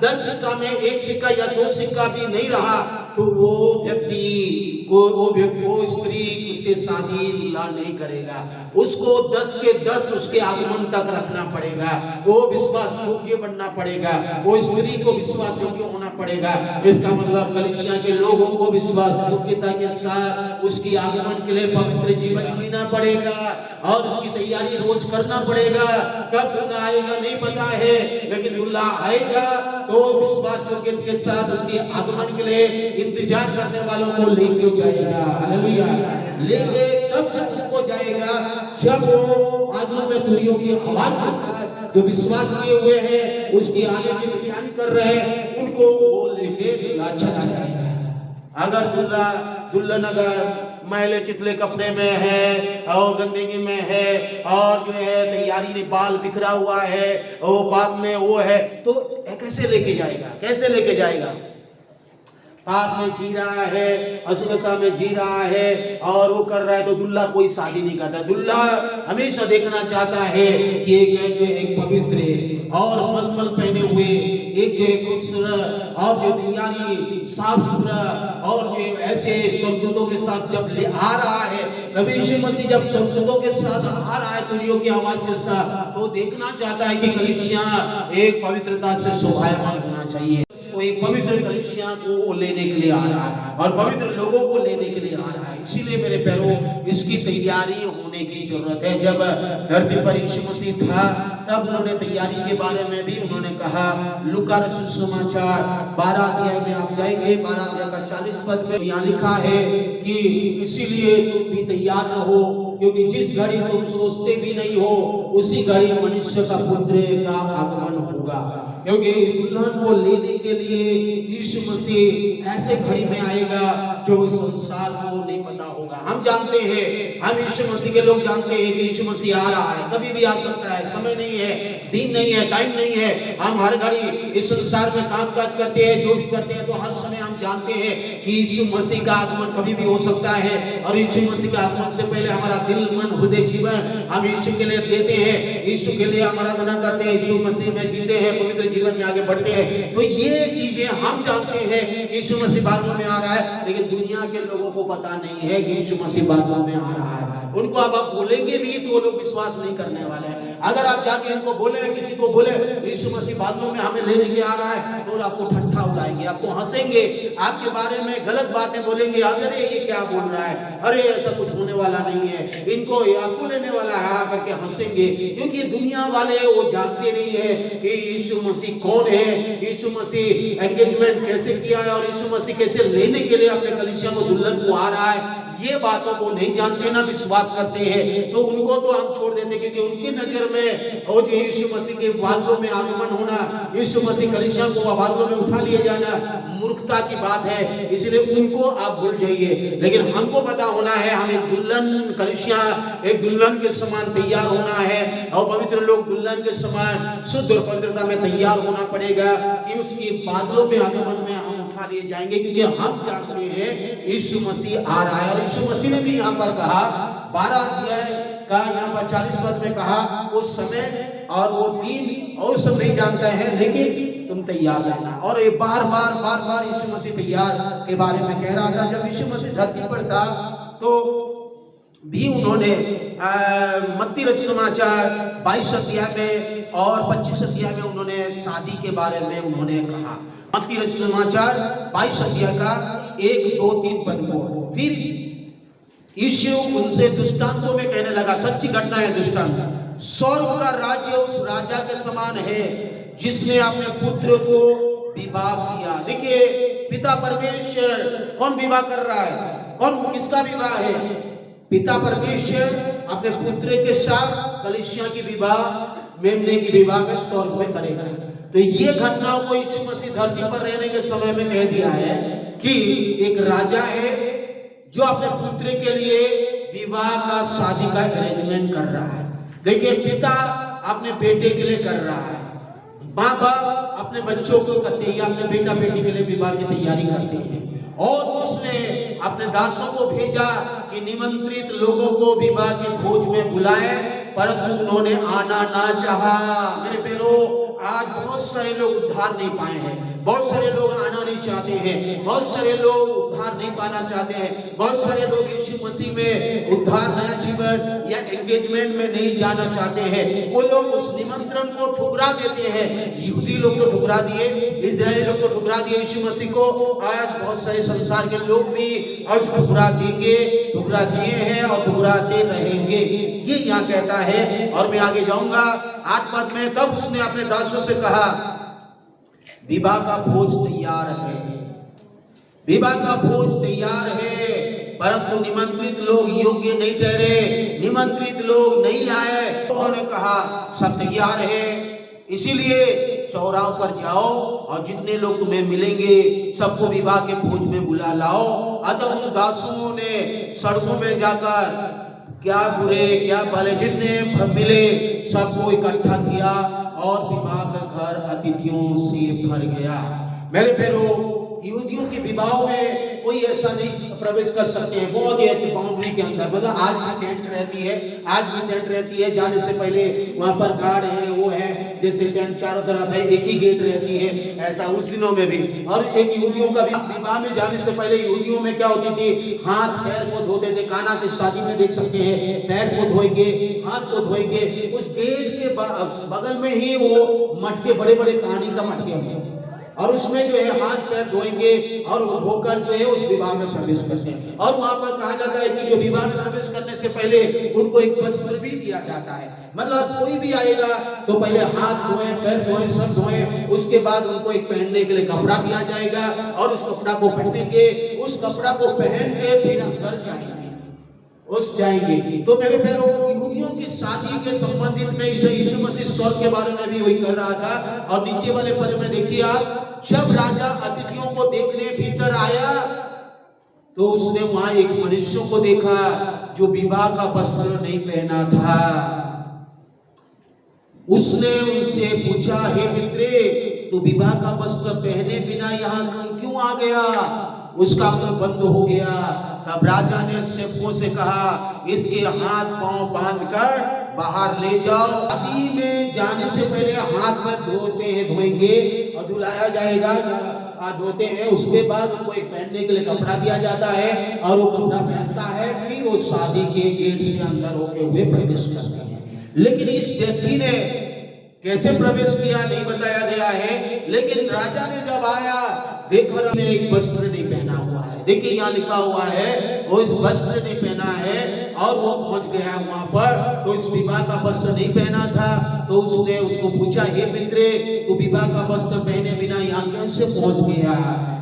10 सिक्का में 1 सिक्का या 2 सिक्का भी नहीं रहा तो वो व्यक्ति वो स्त्री उससे शादी दुल्हा नहीं करेगा। उसको 10 के 10 उसके आगमन तक रखना पड़ेगा। वो विश्वास योग्य बनना पड़ेगा, वो स्त्री को विश्वास योग्य होना पड़ेगा। इसका मतलब कलीसिया के लोगों को विश्वास योग्यता के साथ उसकी आगमन के लिए पवित्र जीवन जीना पड़ेगा और उसकी तैयारी रोज करना पड़ेगा। कब दुल्हा आएगा नहीं पता है, लेकिन दुल्हा आएगा तो विश्वास योग्यता के साथ उसके आगमन के लिए इंतजार करने वालों को लेके जाएगा। हालेलुया। लेके तब जब उनको जाएगा जब वो आत्मा में तुरियों की आवाज के साथ जो विश्वास किए हुए हैं उसकी आने की तैयारी कर रहे हैं, उनको वो लेके दुल्हा चला जाएगा। अगर दुल्हन अगर मैले चितले कपड़े में है और गंदगी में है और जो है तैयारी में बाल बिखरा हुआ है और पाप में वो है, तो कैसे लेके जाएगा? कैसे लेके जाएगा? पाप में जी रहा है, अशुद्धता में जी रहा है और वो कर रहा है, तो दुल्हा कोई शादी नहीं करता। दुल्हा हमेशा देखना चाहता है कि एक पवित्र और मलमल पहने हुए, एक जो खूबसूरत और जो तैयारी साफ सुथरा और जो ऐसे स्वर्गदूतों के साथ जब ले आ रहा है, प्रभु यीशु मसीह जब स्वर्गदूतों के साथ आ रहा है तुरियों की आवाज के साथ, तो देखना चाहता है कि कलीसिया एक पवित्रता से शोभायमान होना चाहिए। वो एक पवित्र कलीसिया को लेने के लिए आ रहा है और पवित्र लोगों को लेने के लिए आ रहा है। इसीलिए मेरे प्यारों, इसकी तैयारी होने की जरूरत है। जब धरती पर यीशु मसीह था तब उन्होंने तैयारी के बारे में भी उन्होंने कहा। लूका रसूल समाचार 12 अध्याय में आप जाएंगे, 12 अध्याय का 40 पद में यहाँ लिखा है कि इसीलिए तुम भी तैयार रहो, क्योंकि जिस घड़ी तुम सोचते भी नहीं हो उसी घड़ी मनुष्य का पुत्र का आगमन होगा। क्योंकि दुल्हन को लेने के लिए यीशु मसीह ऐसे घड़ी में आएगा जो संसार को नहीं पता होगा। हम जानते हैं, हम यीशु मसीह के लोग जानते हैं कि यीशु मसीह आ रहा है, कभी भी आ सकता है, समय नहीं है, दिन नहीं है, टाइम नहीं है। हम हर घड़ी इस संसार में काम काज करते हैं, जो भी करते हैं, तो हर समय हम जानते हैं कि यीशु मसीह का आगमन कभी भी हो सकता है। और यीशु मसीह का आगमन से पहले हमारा दिल, मन, हृदय, जीवन हम यीशु के लिए देते हैं, यीशु के लिए हम आराधना करते हैं, यीशु मसीह में जीते हैं, पवित्र जीवन में आगे बढ़ते हैं। तो ये चीजें हम जानते हैं यीशु मसीह बादलों में आ रहा है, लेकिन दुनिया के लोगों को पता नहीं है कि यीशु मसीह बादलों में आ रहा है। उनको अब आप बोलेंगे भी तो वो लोग विश्वास नहीं करने वाले हैं। अगर आप जाके इनको बोले, किसी को बोले यीशु मसीह बादलों में हमें लेने के आ रहा है, तो आपको ठट्ठा उड़ाएंगे, आपको हंसेंगे, आपके बारे में गलत बातें बोलेंगे। अरे ये क्या बोल रहा है, अरे ऐसा कुछ होने वाला नहीं है, इनको आपको लेने वाला है, करके हंसेंगे। क्योंकि दुनिया वाले वो जानते नहीं है कि यीशु मसीह कौन है, यीशु मसीह एंगेजमेंट कैसे किया है और यीशु मसीह कैसे लेने के लिए अपने कलीसिया को, दुल्हन को आ रहा है। ये बातों को नहीं जानते, ना विश्वास करते हैं, तो उनको तो हम छोड़ देते, क्योंकि उनकी नजर में वो जो यीशु मसीह के बादलों में आगमन होना, यीशु मसीह कलीसिया को बादलों में उठा लिए जाना मूर्खता की बात है। इसलिए उनको आप भूल जाइए। लेकिन हमको पता होना है, हम एक दुल्हन कलीसिया, एक दुल्हन के समान तैयार होना है और पवित्र लोग दुल्हन के समान शुद्ध और पवित्रता में तैयार होना पड़ेगा कि उसकी बादलों में आगमन में हम उठा लिए जाएंगे। क्योंकि हम जानते हैं यीशु मसीह आ रहा है। और यीशु मसीह ने भी यहाँ पर कहा, 12 अध्याय का यहाँ पर 40 पद में कहा, वो समय और वो दिन और सब नहीं जानता है, लेकिन तुम तैयार रहना। और ये बार बार यीशु मसीह तैयार के बारे में कह रहा था। जब यीशु मसीह धरती पर था तो भी उन्होंने मत्ती रचित समाचार 22 अध्याय में और 25 अध्याय में उन्होंने शादी के बारे में उन्होंने कहा। मत्ती रचित समाचार 22 अध्याय का 1, 2, 3 पद को फिर यीशु उनसे दृष्टांतों में कहने लगा, सच्ची घटना है दृष्टांत, स्वर्ग का राज्य उस राजा के समान है जिसने अपने पुत्र को विवाह किया। देखिए, पिता परमेश्वर कौन विवाह कर रहा है? कौन, किसका विवाह है? पिता परमेश्वर अपने पुत्र के साथ कलीसिया की विवाह, मेमने की विवाह में स्वर्ग में करेगा। तो ये घटनाओं को यीशु मसीह धरती पर रहने के समय में कह दिया है कि एक राजा है जो अपने पुत्र के लिए विवाह का, शादी का अरेंजमेंट कर रहा है। देखिए, पिता अपने बेटे के लिए कर रहा है, माँ बाप अपने बच्चों को करते हैं, अपने बेटा बेटी के लिए विवाह की तैयारी करते हैं। और उसने अपने दासों को भेजा कि निमंत्रित लोगों को विवाह के भोज में बुलाए, परंतु उन्होंने आना ना चाहा। मेरे प्यारो, आज बहुत सारे लोग उद्धार नहीं पाए हैं, बहुत सारे लोग आना नहीं चाहते हैं, बहुत सारे लोग उद्धार नहीं पाना चाहते हैं, बहुत सारे लोग यीशु मसीह में उद्धार, नया जीवन या एंगेजमेंट में नहीं जाना चाहते हैं। वो लोग उस निमंत्रण को ठुकरा देते हैं। यहूदी लोग तो ठुकरा दिए, इजरायली लोग तो ठुकरा दिए यीशु मसीह को। आज बहुत सारे संसार के लोग भी आज ठुकरा देंगे, ठुकरा दिए हैं और ठुकराते रहेंगे, ये यहाँ कहता है। और मैं आगे जाऊंगा 8 पद में, तब उसने अपने दासों से कहा, विवाह का भोज तैयार है, विवाह का भोज तैयार है, परंतु निमंत्रित लोग योग्य नहीं ठहरे, निमंत्रित लोग नहीं आए। उन्होंने कहा सब तैयार है, इसीलिए चौराहों पर जाओ और जितने लोग तुम्हें मिलेंगे सबको विवाह के भोज में बुला लाओ। अतः उन दासों ने सड़कों में जाकर क्या बुरे क्या भले जितने मिले सबको इकट्ठा किया और विवाह का घर अतिथियों से भर गया। मेरे प्यारो, यहूदियों के विवाह में कोई ऐसा नहीं प्रवेश कर सकते हैं, बहुत ही ऐसी बाउंड्री के अंदर, मतलब आज भी टेंट रहती है, आज भी टेंट रहती है, जाने से पहले वहां पर गार्ड है, वो है, जैसे टेंट चारों तरफ है, एक ही गेट रहती है, ऐसा उस दिनों में भी। और एक यहूदियों का विवाह में जाने से पहले यहूदियों में क्या होती थी, हाथ पैर को धोते थे। काना की शादी में देख सकते हैं, पैर को धोएंगे, हाथ को धोएंगे, उस गेट के बगल में ही वो मटके, बड़े बड़े पानी का मटके होते हैं, और उसमें जो है हाथ पैर धोएंगे और वो धोकर जो है उस विवाह में प्रवेश करते हैं। और वहां पर कहा जाता है कि जो विवाह में प्रवेश करने से पहले उनको एक वस्त्र भी दिया जाता है, मतलब कोई भी आएगा तो पहले हाथ धोए, पैर धोए, सब धोए, उसके बाद उनको एक पहनने के लिए कपड़ा दिया जाएगा और उस कपड़ा को पहनेंगे, उस कपड़ा को पहन के फिर अंदर जाएंगे, उस जाएंगे। तो मेरे प्यारो, यहूदियों की शादी के संबंधित में यीशु मसीह स्वर्ग के बारे में भी वही कर रहा था। और नीचे वाले पद में देखिए आप, जब राजा अतिथियों को देखने भीतर आया तो उसने वहां एक मनुष्य को देखा जो विवाह का वस्त्र नहीं पहना था। उसने उनसे पूछा, हे मित्रे, तू विवाह का वस्त्र पहने बिना यहाँ क्यों आ गया? उसका मुंह बंद हो गया। तब राजा ने सेवकों से कहा, इसके हाथ पांव बांधकर बाहर ले जाओ। शादी में जाने से पहले हाथ पर धोएंगे और धुलाया जाएगा, धोते हैं, उसके बाद उनको एक पहनने के लिए कपड़ा दिया जाता है और वो कपड़ा पहनता है, फिर वो शादी के गेट से अंदर होके हुए प्रवेश करते हैं। लेकिन इस व्यक्ति ने कैसे प्रवेश किया नहीं बताया गया है, लेकिन राजा ने जब आया देखो ने एक वस्त्र नहीं पहना हुआ है, देखिए यहाँ लिखा हुआ है वो इस वस्त्र नहीं पहना है, और वो पहुंच गया वहां पर तो इस विवाह का वस्त्र नहीं पहना था। तो उसने उसको पूछा, हे मित्रे, तू विवाह का वस्त्र पहने बिना यहाँ कैसे पहुंच गया?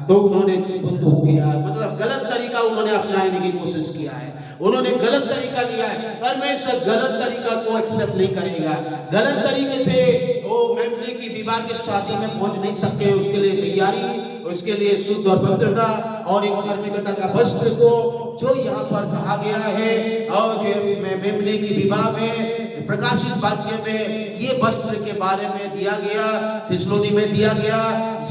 तो उन्होंने बंद हो गया, मतलब गलत तरीका उन्होंने अपनाने की कोशिश किया है, उन्होंने गलत तरीका लिया है। परमेश्वर गलत तरीका को एक्सेप्ट नहीं करेगा। गलत तरीके से वो मेमने की विवाह की शादी में पहुंच नहीं सकते, उसके लिए तैयारी, उसके लिए शुद्ध और पवित्रता और एक धार्मिकता का वस्त्र को जो यहाँ पर कहा गया है, और मेमने की विवाह में प्रकाशित वाक्य में ये वस्त्र के बारे में दिया गया, थिस्सलुनी में दिया गया,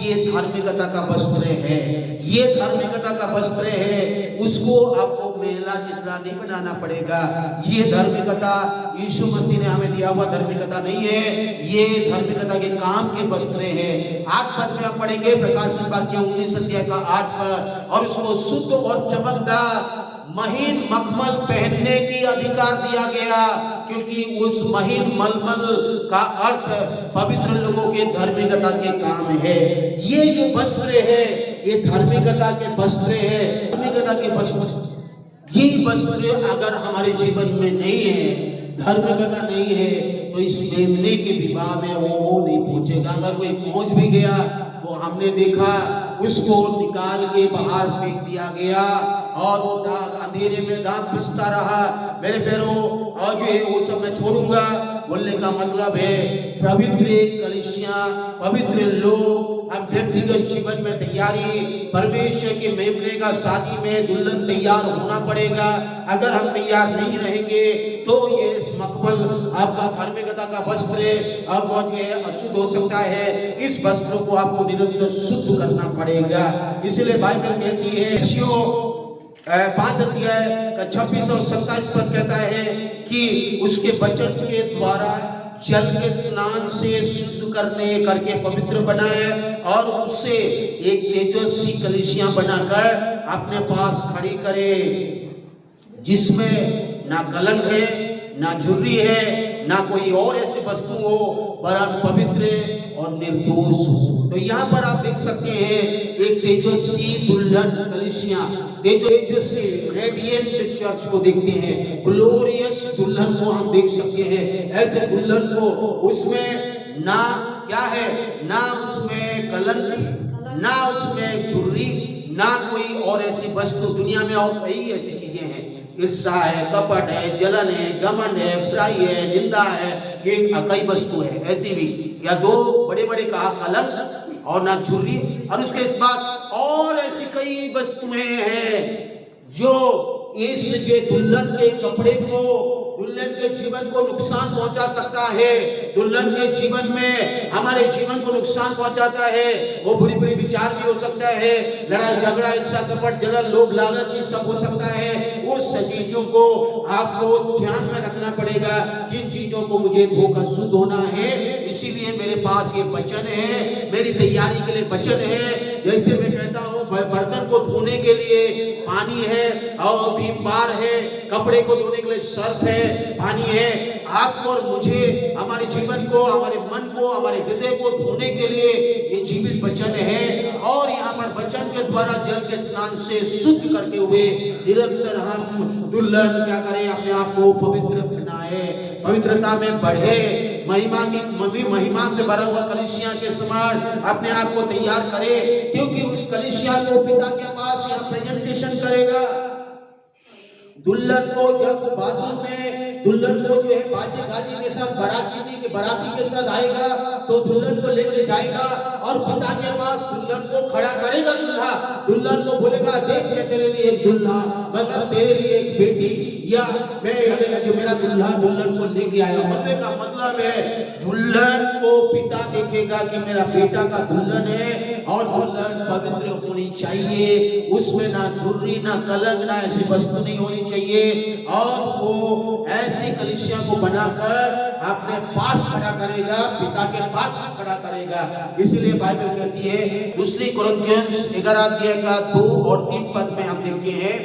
ये धार्मिकता का वस्त्र है, ये धार्मिकता का वस्त्र है। उसको आपको मेला चित्रा नहीं बनाना पड़ेगा। ये धार्मिकता यीशु मसीह ने हमें दिया हुआ धार्मिकता नहीं है, ये धार्मिकता के काम के वस्त्र है। 8 पद में आप पढ़ेंगे, प्रकाशित वाक्य 19 अध्याय का 8 पद, और उसको शुद्ध और चमकदार महीन मखमल पहनने की अधिकार दिया गया, क्योंकि उस महीन मलमल का अर्थ पवित्र लोगों के धार्मिकता के काम है। ये जो वस्त्र है ये धार्मिकता के वस्त्र है, धार्मिकता के वस्त्र। ये वस्त्र अगर हमारे जीवन में नहीं है, धार्मिकता नहीं है, तो इस मेमने के विवाह में वो नहीं पहुंचेगा। अगर कोई पहुंच भी गया, वो हमने देखा उसको निकाल के बाहर फेंक दिया गया और वो अंधेरे में दांत पिसता रहा। मेरे पैरों और जो है वो सब मैं छोड़ूंगा, बोलने का मतलब है पवित्र कलीसिया, पवित्र लोग, हम व्यक्तिगत जीवन में तैयारी, परमेश्वर के मेमने का शादी में दुल्हन तैयार होना पड़ेगा। अगर हम तैयार नहीं रहेंगे तो ये मखमल आपका धार्मिकता का वस्त्र आपको जो है अशुद्ध हो सकता है। इस वस्त्र को आपको निरंतर शुद्ध करना पड़ेगा। इसलिए बाइबल कहती है 5 अध्याय 26 और 27 पद कहता है कि उसके वचन के द्वारा जल के स्नान से शुद्ध करके पवित्र बनाए और उससे एक तेजस्वी कलीसिया बनाकर अपने पास खड़ी करे, जिसमें ना कलंक है, ना झुर्री है, ना कोई और ऐसी वस्तु हो, वरन पवित्र और निर्दोष हो। तो यहाँ पर आप देख सकते हैं एक तेजस्वी दुल्हन कलीसिया, तेजस्वी रेडिएंट चर्च को देखते हैं, ग्लोरियस दुल्हन को हम देख सकते हैं। ऐसे दुल्हन को उसमें ना क्या है, ना उसमें कलंक, ना उसमें झुर्री, ना कोई और ऐसी वस्तु। दुनिया में और कई ऐसी चीजें हैं, ईर्षा है, कपट है, जलन है, घमंड है, बुराई है, निंदा है, ये कई वस्तु है ऐसी भी, या 2 बड़े-बड़े कहा कलंक और ना झुर्री, और उसके इस बाद और ऐसी कई वस्तुएं हैं जो इस जे दुल्हन के कपड़े को, दुल्हन के जीवन को नुकसान पहुंचा सकता है, दुल्हन के जीवन में हमारे जीवन को नुकसान पहुंचाता है। वो बुरी विचार भी हो सकता है, लड़ाई झगड़ा, ईर्ष्या, कपट, जलन, लोभ, लालच, ये सब हो सकता है। उस चीजों को आपको ध्यान में रखना पड़ेगा, किन चीजों को मुझे धोकर शुद्ध होना है। इसीलिए मेरे पास ये वचन है, मेरी तैयारी के लिए वचन है। जैसे मैं कहता हूँ बर्तन को धोने के लिए पानी है और भीम बार है, कपड़े को धोने के लिए सर्फ है, पानी है। आपको और मुझे हमारे जीवन को, हमारे मन को, हमारे हृदय को धोने के लिए ये जीवित वचन है। और यहाँ पर वचन के द्वारा जल के स्नान से शुद्ध करते हुए निरंतर हम दुल्हन क्या करें, अपने आप को पवित्र बनाए, पवित्रता में बढ़े, महिमा से भरा हुआ कलीसिया के समान अपने आप को तैयार करे। क्योंकि उस कलीसिया को पिता के पास यह प्रेजेंटेशन करेगा। दुल्हन को जब बाजू में दुल्हन को जो है बाजे गाजी के साथ बाराती के साथ आएगा तो दुल्हन को लेके जाएगा और पिता के पास दुल्हन को खड़ा करेगा। दुल्हन को बोलेगा, देख मैं तेरे लिए एक दुल्हा, मतलब तेरे लिए एक बेटी, या मैं जो मेरा दुल्हा दुल्हन को लेके आया। बोलने का मतलब है दुल्हन को पिता देखेगा कि मेरा बेटा का दुल्हन है और दुल्हन पवित्र होनी चाहिए, उसमें ना झुर्री, ना कलंक, ना ऐसी वस्तु नहीं होनी चाहिए। और वो ऐसी कलीसिया को बनाकर अपने पास खड़ा करेगा, पिता के पास खड़ा करेगा। इसीलिए बाइबल कहती है 2 कोरिन्थियंस 11 अध्याय का 2 और 3 पद में हम देखते हैं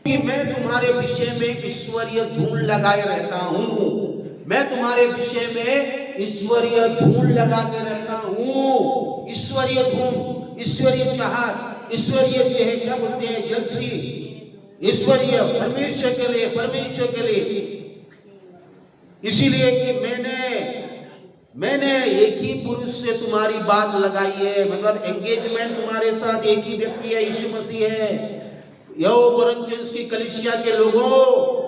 कि मैं तुम्हारे विषय में ईश्वरीय धूल लगाए रहता हूँ, मैं तुम्हारे विषय में ईश्वरीय धूल लगा के रहता हूँ। ईश्वरीय धूल, ईश्वरीय चाहत, ईश्वरीय जो है क्या बोलते हैं, जलसी, ईश्वरीय परमेश्वर के लिए। इसीलिए कि मैंने एक ही पुरुष से तुम्हारी बात लगाई है, मतलब एंगेजमेंट तुम्हारे साथ एक ही व्यक्ति है, यीशु मसीह है। यो कोरिन्थियंस की कलीसिया के लोगों,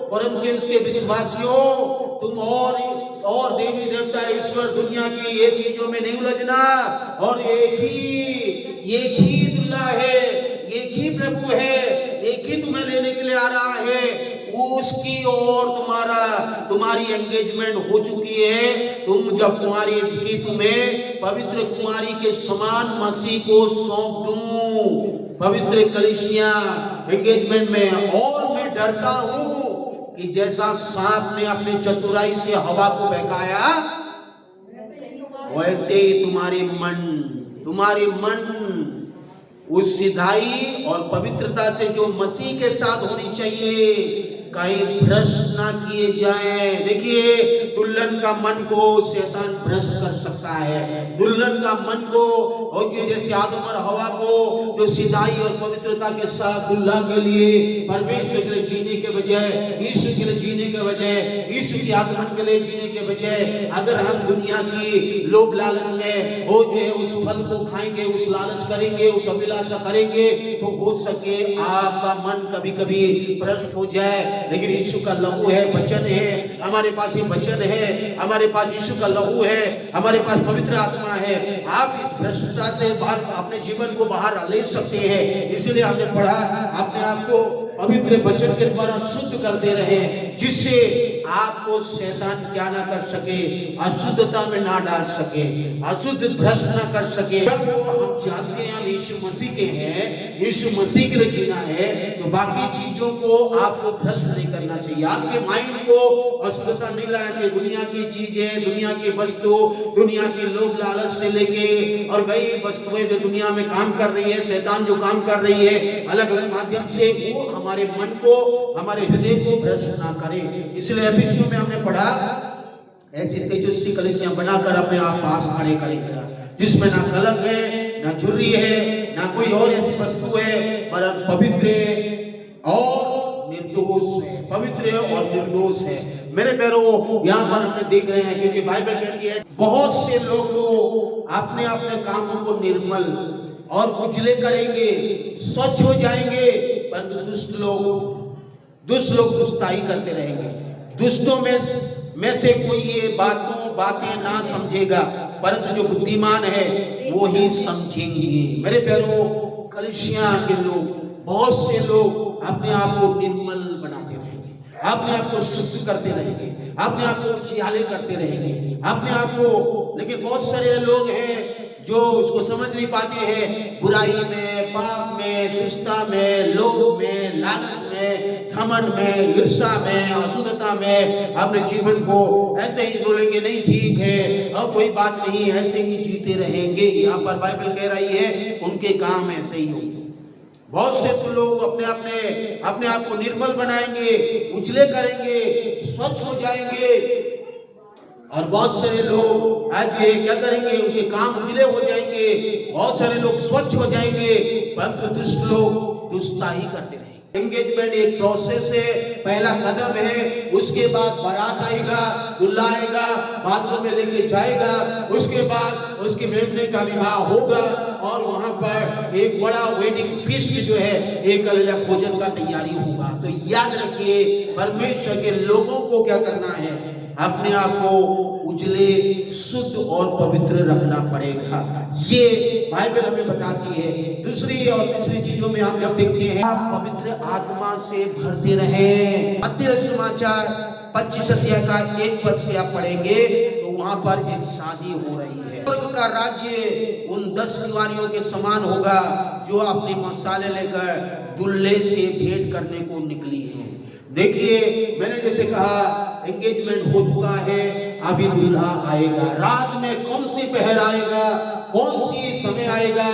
कोरिन्थियंस के विश्वासियों, तुम और देवी देवता ईश्वर दुनिया की ये चीजों में नहीं उलझना। और एक ही दुल्हा है, एक ही प्रभु है, एक ही तुम्हें लेने के लिए आ रहा है, उसकी और तुम्हारी एंगेजमेंट हो चुकी है। तुम जब कुंवारी थी, तुम्हें पवित्र कुंवारी के समान मसीह को सौंप दूं, पवित्र कलीसिया एंगेजमेंट में। और मैं डरता हूं कि जैसा सांप ने अपने चतुराई से हवा को बहकाया, वैसे ही तुम्हारे मन उस सिधाई और पवित्रता से जो मसीह के साथ होनी चाहिए, कहीं भ्रष्ट ना किए जाएं। देखिए, दुल्हन का मन को शैतान भ्रष्ट कर सकता है, दुल्हन का मन को और ये जैसे आदम और हवा को जो सिधाई और पवित्रता के साथ दुल्हा के लिए परमेश्वर के लिए जीने के बजाय, यीशु के लिए जीने के बजाय, यीशु के आगमन के लिए जीने के बजाय अगर हम दुनिया की लोभ लालच में वो जो है उस फल को खाएंगे, उस लालच करेंगे, उस अभिलाषा करेंगे, तो हो सके आपका मन कभी कभी भ्रष्ट हो जाए। लेकिन यीशु का लहू है, वचन है, हमारे पास ये वचन है, हमारे पास यीशु का लहू है, हमारे पास पवित्र आत्मा है। आप इस भ्रष्टता से बाहर अपने जीवन को बाहर ले सकते हैं। इसलिए हमने पढ़ा अपने आप को पवित्र वचन के द्वारा शुद्ध करते रहे, जिससे आपको शैतान क्या ना कर सके, अशुद्धता में ना डाल सके, अशुद्ध भ्रष्ट ना कर सके। जब हम जानते हैं हम यीशु मसीह के हैं, यीशु मसीह के लिए जीना है, तो बाकी चीजों को आपको भ्रष्ट नहीं करना चाहिए। आपके माइंड को अशुद्धता नहीं लाना चाहिए। दुनिया की चीजें, दुनिया की वस्तु, दुनिया की लोभ लालच से लेके और कई वस्तुएं जो दुनिया में काम कर रही है, शैतान जो काम कर रही है अलग अलग माध्यम से, वो हमारे मन को, हमारे हृदय को भ्रष्ट ना करे। इसलिए एफिसियों में हमने पढ़ा ऐसी तेजस्वी कलीसियां बनाकर अपने आप पास खड़े करेगा, जिसमें ना कलंक है, ना झुर्री है, ना कोई और ऐसी वस्तु है, पर पवित्र और निर्दोष है, पवित्र और निर्दोष है। मेरे पैरों यहाँ पर हमने देख रहे हैं, क्योंकि बाइबल कहती है बहुत से लोग तो अपने अपने कामों को निर्मल और उजले करेंगे, स्वच्छ हो जाएंगे, परंतु दुष्ट लोग दुष्टाई करते रहेंगे। दुष्टों में से कोई ये बातें ना समझेगा, परंतु जो बुद्धिमान है वो ही समझेंगे। मेरे प्यारों, कलीसिया के लोग, बहुत से लोग अपने आप को निर्मल बनाते रहेंगे, अपने आप को शुद्ध करते रहेंगे, अपने आप को उजियाले करते रहेंगे, अपने आप को। लेकिन बहुत सारे लोग हैं जो उसको समझ नहीं पाते हैं, बुराई में, पाप में, दुष्टता में, लोभ में, लालच में, घमंड में, ईर्ष्या में, अशुद्धता में अपने जीवन को ऐसे ही बोलेंगे नहीं ठीक है और कोई बात नहीं, ऐसे ही जीते रहेंगे। यहाँ पर बाइबल कह रही है उनके काम ऐसे ही होंगे। बहुत से तो लोग अपने आप को निर्मल बनाएंगे, उजले करेंगे, स्वच्छ हो जाएंगे, और बहुत सारे लोग आज ये क्या करेंगे, उनके काम उजले हो जाएंगे, बहुत सारे लोग स्वच्छ हो जाएंगे, परंतु दुष्ट लोग दुष्टाई करते रहेंगे। एंगेजमेंट एक प्रोसेस है, पहला कदम है, उसके बाद बारात आएगा, दूल्हा आएगा, बादलों में लेके जाएगा, उसके बाद उसके मेमने का विवाह होगा और वहां पर एक बड़ा वेडिंग फीस्ट जो है, एक अलग भोजन का तैयारी होगा। तो याद रखिए, परमेश्वर के लोगों को क्या करना है, अपने आप को उजले, शुद्ध और पवित्र रखना पड़ेगा। ये बाइबल हमें बताती है। दूसरी और तीसरी चीजों में हम जब देखते हैं, आप पवित्र आत्मा से भरते रहें। मत्ती समाचार 25 अध्याय का 1 पद से आप पढ़ेंगे तो वहां पर एक शादी हो रही है। स्वर्ग का राज्य उन 10 कुंवारियों के समान होगा जो अपने मसाले लेकर दूल्हे से भेंट करने को निकली है। देखिए, मैंने जैसे कहा एंगेजमेंट हो चुका है, अभी दूल्हा आएगा। रात में कौन सी पहर आएगा, कौन सी समय आएगा,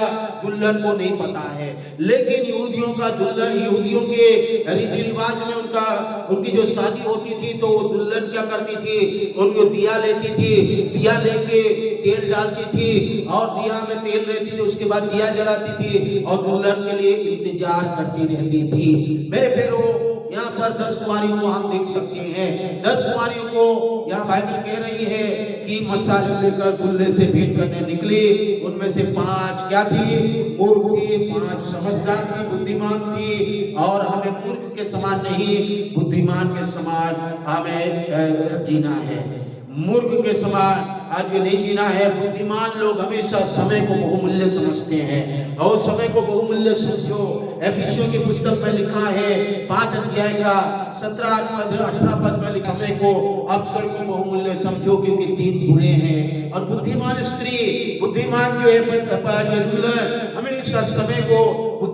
दुल्हन को नहीं पता है। लेकिन यहूदियों का दुल्हन, यहूदियों के रीति रिवाज में उनकी जो शादी होती थी तो वो दुल्हन क्या करती थी, उनको दिया लेती थी, दिया लेके तेल डालती थी और दिया में तेल रहती थी, उसके बाद दिया जलाती थी और दुल्हन के लिए इंतजार करती रहती थी। मेरे पैरों, यहाँ पर 10 कुंवारियों को हम देख सकते हैं। 10 कुंवारियों को यहाँ बाइबल कह रही है कि मसाले लेकर दूल्हे से भेंट करने निकली। उनमें से 5 क्या थी, मूर्ख थी, 5 समझदार थी, बुद्धिमान थी। और हमें मूर्ख के समान नहीं, बुद्धिमान के समान हमें जीना है। मूर्ख के समान आज ये नहीं जीना है। बुद्धिमान लोग हमेशा समय को बहुमूल्य समझते हैं और समय को बहुमूल्य समझो। एफिसियों की पुस्तक में लिखा है 5 अध्याय का 17 पद 18 पद में लिखा, समय को, अवसर को बहुमूल्य समझो क्योंकि 3 बुरे हैं। और बुद्धिमान स्त्री, बुद्धिमान जो है दुल्हन, हमेशा समय को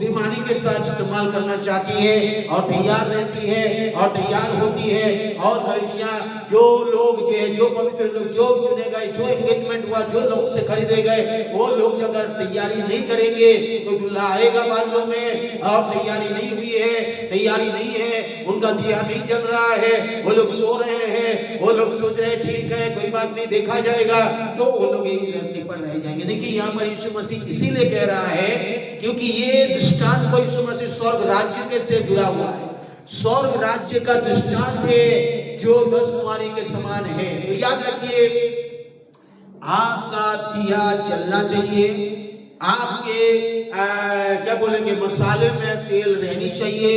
बुद्धिमानी के साथ इस्तेमाल करना चाहती है और तैयार रहती है और तैयार होती है। और कलीसिया जो लोग जो पवित्र लोग जो चुने गए, जो एंगेजमेंट हुआ, जो लोग से खरीदे गए, वो लोग अगर तैयारी नहीं करेंगे तो दूल्हा आएगा बादलों में। और तैयारी नहीं हुई है, तैयारी नहीं है, उनका दिया नहीं जल रहा है, वो लोग सो रहे हैं, वो लोग सोच रहे हैं ठीक है कोई बात नहीं देखा जाएगा, तो वो लोग यही धरती पर रह जाएंगे। देखिए यहाँ पर यीशु मसीह इसीलिए कह रहा है क्योंकि ये दृष्टांत को यीशु मसीह स्वर्ग राज्य के से जुड़ा हुआ है। स्वर्ग राज्य का दृष्टांत है जो 10 कुमारी के समान है। तो याद रखिए, आपका दिया जलना चाहिए, आपके क्या बोलेंगे मसाले में तेल रहनी चाहिए,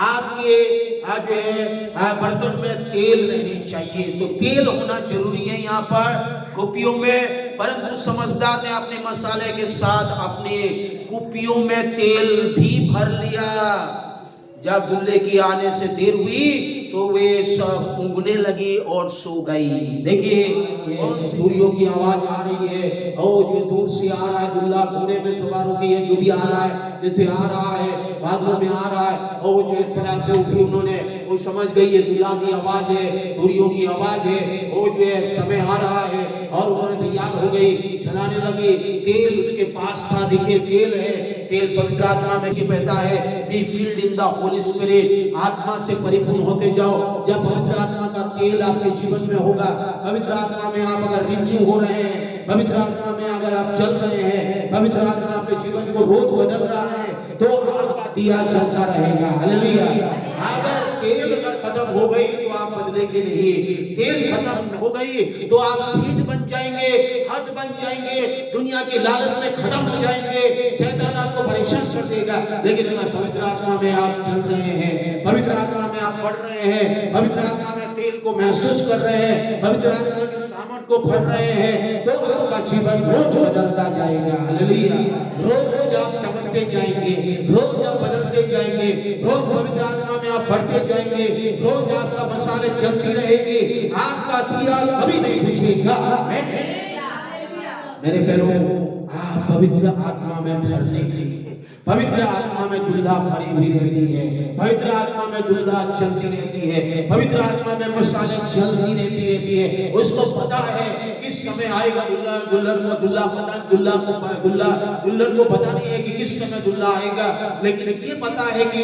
आपके जो है बर्तन में तेल रहनी चाहिए। तो तेल होना जरूरी है यहाँ पर कुपियों में। परंतु समझदार ने अपने मसाले के साथ अपने कुपियों में तेल भी भर लिया। जब दूल्हे की आने से देर हुई तो वे सब ऊँघने लगी और सो गई। देखिए सूर्यों की आवाज आ रही है और जो दूर से आ रहा है, दूल्हा घोड़े में सवार होकर है, जो भी आ रहा है, जैसे आ रहा है बादलों में आ रहा है, और जो फटाक से उठी उन्होंने वो समझ गई ये दूल्हा की आवाज है, सूर्यों की आवाज है, वो जो है समय आ रहा है और उन्होंने तैयार हो गई, जलाने लगी। तेल उसके पास था, देखिए तेल है, तेल पवित्र आत्मा में कहता है be filled in the holy spirit, आत्मा से परिपूर्ण होते जाओ। जब पवित्र आत्मा का तेल आपके जीवन में होगा, पवित्र आत्मा में आप अगर रिन्यू हो रहे हैं, पवित्र आत्मा में अगर आप चल रहे हैं, पवित्र आत्मा आपके जीवन को रोज बदल रहा है, तो आपका दिया जलता रहेगा। हालेलुया। अगर तेल खत्म हो गई तो आप बदलेंगे नहीं, तेल खत्म हो गई तो आप हीट बन जाएंगे, हट बन जाएंगे, दुनिया के लालच में खत्म हो जाएंगे, शैतान आपको परेशान कर देगा। लेकिन अगर पवित्र आत्मा में आप चल रहे हैं, पवित्र आत्मा में आप बढ़ रहे हैं, पवित्र आत्मा में तेल को महसूस कर रहे हैं, पवित्र आत्मा की सामर्थ को भर रहे हैं, तो आपका जीवन रोज बदलता जाएगा। हालेलुया। रोज आप चमकते जाएंगे, रोज आप बदलते जाएंगे, रोज पवित्र आत्मा में आप बढ़ते जाएंगे, रोज आपका मसाले चलती रहेगी, आपका दिया कभी नहीं बुझेगा। मेरे प्यारों, आप पवित्र आत्मा में भरने के लिए, पवित्र आत्मा में दुल्हा भरी हुई रहती है, पवित्र आत्मा में दुल्हा चलती रहती है, पवित्र आत्मा में मसाले चलती रहती है। उसको पता है किस समय आएगा दुल्हन को पता नहीं है कि किस समय दुल्हा आएगा, लेकिन ये पता है कि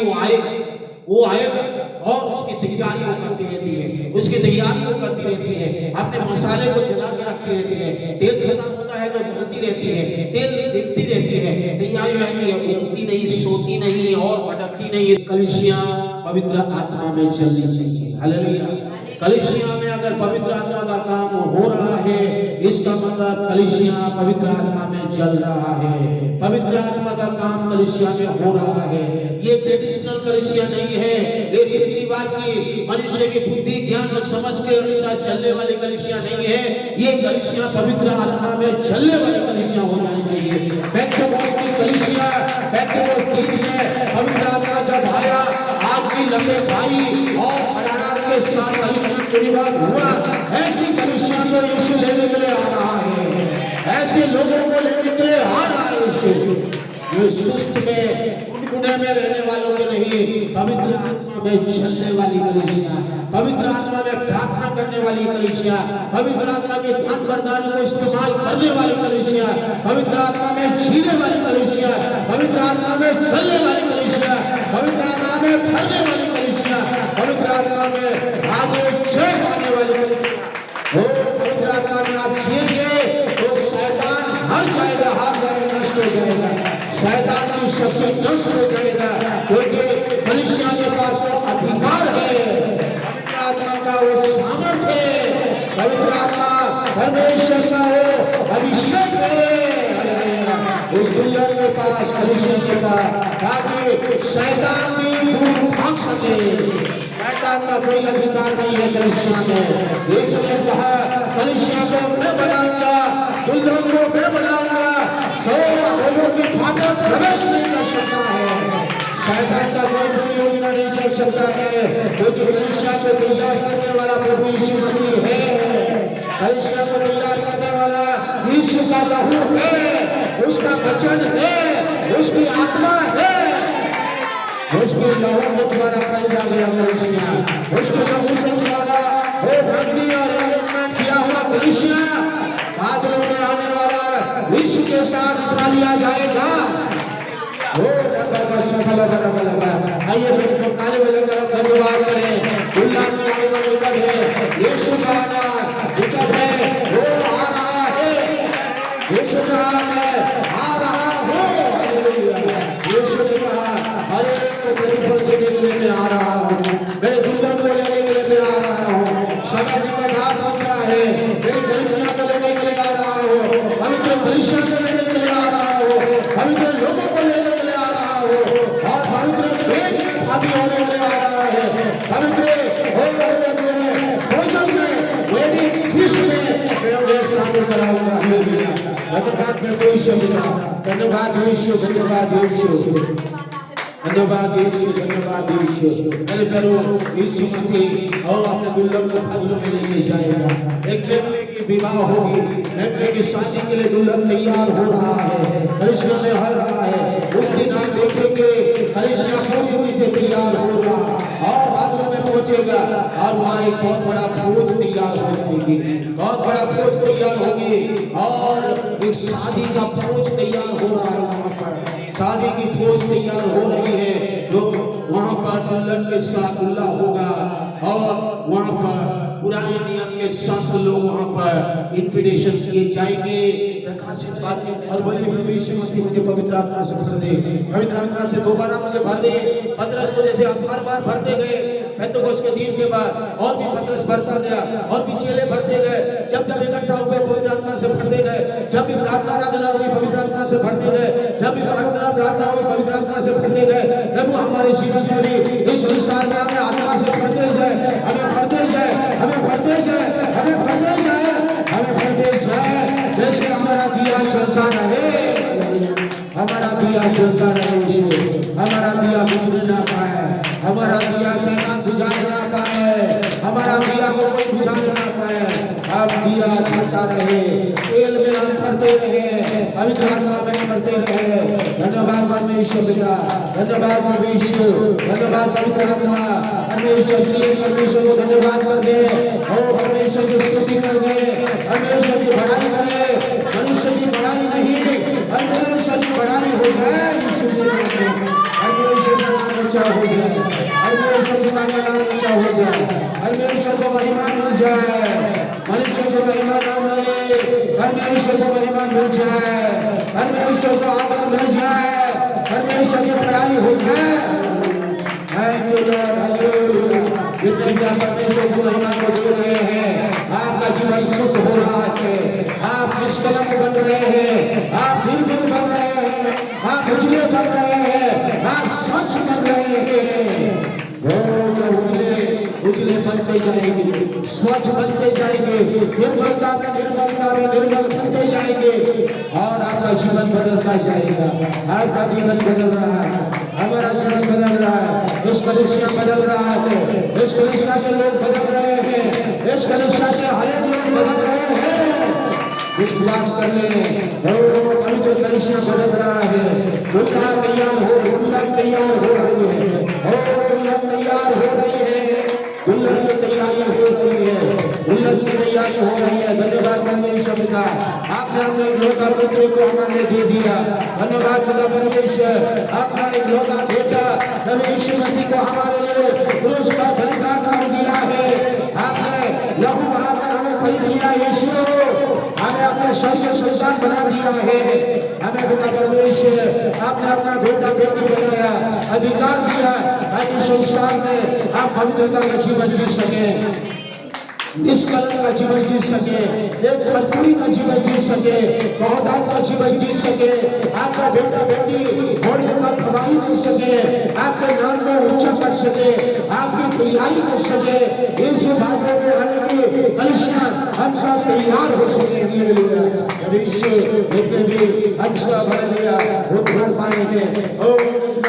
वो आएगा और उसकी तैयारी वो करती रहती है, उसकी तैयारी वो करती रहती है, अपने मसाले को जला के रखती रहती है। तेल खत्म होता है तो जलती रहती है, तेल देखती रहती है, तैयारी रहती है, ऊँघती नहीं, सोती नहीं और भटकती नहीं। कलीसिया पवित्र आत्मा में चलनी चाहिए। हालेलुया। कलीसिया में अगर पवित्र आत्मा का काम हो रहा है, इसका मतलब कलीसिया पवित्र आत्मा में चल रहा है, पवित्र आत्मा का काम कलीसिया में हो रहा है। ये ट्रेडिशनल कलीसिया नहीं है, ये रीति रिवाज की मनुष्य की बुद्धि ज्ञान और समझ के अनुसार चलने वाली कलीसिया नहीं है। ये कलीसिया पवित्र आत्मा में चलने वाली कलीसिया हो जानी चाहिए। पेंटेकोस्ट की कलीसिया, पेंटेकोस्ट दिन में पवित्र आत्मा जब आया, आग की लपटें आई और हरारत के साथ रिवाज हुआ, ऐसी कलीसिया को यीशु लेने के लिए आ रहा है, ऐसे लोगों को लेने के लिए आ रहा है यीशु। ये सुस्त में गुनगुने में रहने वालों के नहीं, पवित्र आत्मा में चलने वाली कलीसिया, पवित्र आत्मा में प्रार्थना करने वाली कलीसिया, पवित्र आत्मा के ध्यान वरदानों को इस्तेमाल करने वाली कलीसिया, पवित्र आत्मा में जीने वाली कलीसिया, पवित्र आत्मा में चलने वाली कलीसिया, पवित्र आत्मा में भरने वाली कलीसिया, पवित्र आत्मा में आगे जय पाने वाली कलीसिया। पवित्र आत्मा में आप जिएंगे तो शैतान हर जाएगा, हार जाएगा, नष्ट हो जाएगा, शैतान की शक्ति नष्ट हो जाएगा, क्योंकि कलीसिया के पास वो अधिकार है, पवित्र आत्मा का वो सामर्थ है, पवित्र आत्मा परमेश्वर का वो अभिषेक है उस दुल्हन के पास, कलीसिया के पास, ताकि शैतान भी दूर भाग सके। शैतान का कोई अधिकार नहीं है कलीसिया में। यीशु ने कहा कलीसिया को मैं बनाऊंगा, दुल्हन को मैं बनाऊंगा, सौ लोगों की फाटक प्रवेश नहीं कर सकता है, शैतान का कोई योजना नहीं चल सकता है, क्योंकि कलीसिया को तैयार करने वाला प्रभु यीशु मसीह है, कलीसिया को तैयार करने वाला यीशु का लहू है, उसका वचन है, उसकी आत्मा है, उसके लहू के द्वारा खरीदा गया कलीसिया, उसके लहू से द्वारा वो भगनी और एनरोलमेंट किया हुआ कलीसिया बादलों में आने वाला विश्व के साथ उठा लिया जाएगा। वो लगा सफल लगा। आइए फिर काले में लगा धन्यवाद करें। उल्लास में आने वाला निकट है, यीशु का आना निकट है, वो आ रहा है, यीशु का आना आ रहा हो। यीशु ने कहा हर एक को प्रतिफल देने के लिए मैं आ रहा हूँ, मैं दुल्हन को लेने के लिए मैं आ रहा हूँ, समय निकट आ पहुंचा है, मेरी कलीसिया को लेने के लिए आ रहा हूँ, पवित्र कलीसिया को लेने के लिए आ रहा हूँ, पवित्र लोगों को लेने के लिए आ रहा हूँ और पवित्र भेद में भागी होने के लिए आ रहा है, पवित्र भोजन में वेडिंग फीस्ट में मैं उन्हें शामिल कराऊंगा। धन्यवाद करते यीशु, धन्यवाद यीशु, धन्यवाद यीशु, धन्यवाद यीशु, धन्यवाद यीशु। मेरे प्यारो यीशु मसीह और अपने दुल्हन को फलों में लेके जाएगा। एक मेमने की विवाह होगी, मेमने की शादी के लिए दुल्हन तैयार हो रहा है, कलीसिया में हर रहा है। उस दिन आप देखेंगे कलीसिया पूरी से तैयार हो रहा और बादलों में पहुंचेगा और वहाँ एक बहुत बड़ा फौज तैयार हो जाएगी, बहुत बड़ा फौज तैयार होगी और एक शादी का फौज तैयार हो रहा है। वहाँ पर शादी की फौज तैयार हो रही है, तो वहाँ पर दुल्हन के साथ दूल्हा होगा और वहाँ पर पुराने नियम के साथ लोग वहाँ पर इन्विटेशन किए जाएंगे। प्रकाशित बातें और बोलिए प्रभु यीशु मसीह मुझे पवित्र आत्मा से भर दे, पवित्र आत्मा से दोबारा मुझे भर दे। पतरस को जैसे आप हर बार भरते गए, पेंतुकोस के दिन के बाद और भी पतरस भरता गया और भी चेले भरते गए। जब जब इकट्ठा हुए पवित्र आत्मा से भरते गए, जब भी प्रार्थना आराधना हुई पवित्र आत्मा से भरते गए, जब भी प्रार्थना हुई पवित्र आत्मा से भरते गए। प्रभु हमारे जीवन में भी इस संसार में हमें आत्मा से भरते जाए, हमें भरते जाए, हमें भरते जाए, हमें भरते जाए, हमें भरते जाए। जैसे हमारा दिया चलता रहे, हमारा दिया जलता रहे यीशु, हमारा दिया बुझ ना पाए, हमारा दिया शैतान बुझा ना पाए, हमारा दिया को कोई बुझा ना पाए। अब दिया जलता रहे, तेल में हम भरते रहे, पवित्र आत्मा में भरते रहे। धन्यवाद परमेश्वर पिता, धन्यवाद परमेश्वर, धन्यवाद पवित्र आत्मा। परमेश्वर जी परमेश्वर को धन्यवाद कर दे और परमेश्वर की स्तुति कर दे, परमेश्वर की बड़ाई करे। मनुष्य की बड़ाई नहीं, परमेश्वर की बड़ाई हो जाए। परमेश्वर का नाम ऊंचा हो जाए, परमेश्वर का नाम ऊंचा हो जाए, परमेश्वर को महिमा मिल जाए, मनुष्य को महिमा ना मिले, परमेश्वर को महिमा मिल जाए, परमेश्वर को आदर मिल जाए, परमेश्वर की बड़ाई हो जाए। Thank you Lord, hallelujah. जितने भी आप परमेश्वर की महिमा को दे रहे हैं, आपका जीवन सुख हो रहा है, आप निष्कलंक बन रहे हैं, आप निर्मल बन रहे हैं, आप उजले बन रहे हैं, आप स्वच्छ बन रहे हैं। उजले बनते जाएंगे, स्वच्छ बनते जाएंगे, निर्मलता में निर्मल बनते जाएंगे और आपका जीवन बदलता जाएगा। आपका जीवन बदल रहा है, हमारा जीवन बदल रहा है, इस कलीसिया बदल रहा है, इस कलीसिया के लोग बदल रहे हैं, इस कलीसिया के हर एक लोग बदल रहे हैं। विश्वास कर ले, पवित्र कलीसिया बदल रहा है। दुल्हन तैयार हो, दुल्हन तैयार हो रही है, दुल्हन तैयार हो रही है, दुल्हन की तैयारी हो रही है, दुल्हन की तैयारी हो रही है। धन्यवाद परमेश्वर पिता, आपने अपने इकलौता पुत्र को हमारे लिए दे दिया। धन्यवाद पिता परमेश्वर, आपका इकलौता बेटा प्रभु यीशु मसीह को हमारे लिए क्रूस का बलिदान कर दिया है। आपने लहू बहाकर हमें खरीद लिया यीशु, हमें अपने स्वर्गीय संतान बना दिया है। हमें पिता परमेश्वर आपने अपना बेटा बेटी बनाया, अधिकार दिया ताकि संसार में आप पवित्रता का जीवन जी सके, निष्कलंक का जीवन जी सके, एक भरपूरी का जीवन जी सके, बहुतायत का जीवन जी सके, आपका बेटा बेटी होने का गवाही दे सके, आपके नाम को ऊंचा कर सके, आपकी तैयारी कर सके। इस भाषा में आने की कलीसिया हम सब तैयार हो सके। हम सब भर लिया उद्धार पाएंगे,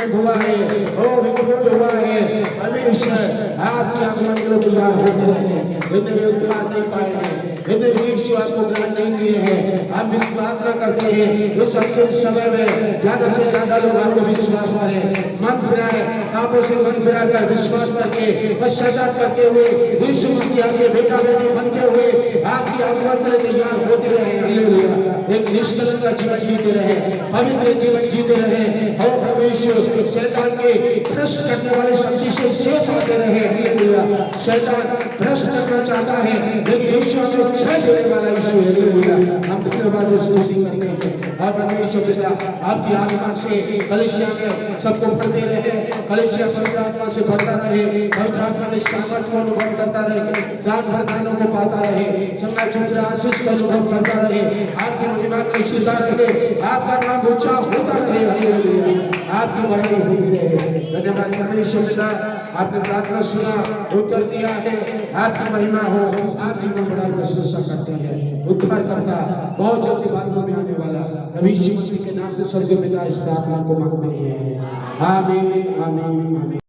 हुआ है, हुआ है। परमेश्वर आपकी आगमन के लिए तैयार होते रहे, इतने उद्धार नहीं पाएंगे, इतने यीशु आपको ग्रहण नहीं किए हैं। हम विश्वास करते हैं इस अंतिम समय में ज्यादा से ज्यादा लोग आपको विश्वास करें, मन फिराए पापों से मन फिराकर विश्वास करके पश्चाताप करते हुए यीशु मसीह के बेटा बेटी बनते हुए आपकी आगमन के लिए तैयार होते रहे। हालेलुया। एक निष्कलंक का जीवन जीते रहे, पवित्र जीवन जीते रहे और परमेश्वर शैतान के भ्रष्ट करने वाली शक्ति से चेत होते रहे। हालेलुया। शैतान भ्रष्ट करना चाहता है लेकिन यीशु हमें जय देने वाला यीशु है। हालेलुया। हम धन्यवाद स्तुति करते हैं और परमेश्वर पिता आपकी आत्मा से कलीसिया में सबको भरते रहे, कलीसिया पवित्र आत्मा से भरता रहे, पवित्र आत्मा के सामर्थ को अनुभव करता रहे, ज्ञान वरदानों को पाता रहे, चंगा चंद्र आशीष का अनुभव करता रहे, आपकी महिमा को सीखता रहे, आपका नाम ऊंचा होता रहे। हालेलुया। आपकी बढ़ाई होती रहे। धन्यवाद परमेश्वर पिता, आपने प्रार्थना सुना, उत्तर दिया है। आपकी महिमा हो, आपकी बड़ाई प्रशंसा करते हैं। उद्धार करता बहुत जल्दी बातों में आने वाला प्रभु यीशु मसीह के नाम से स्वर्गीय पिता इस प्रार्थना को मांगते हैं। आमीन आमीन आमीन।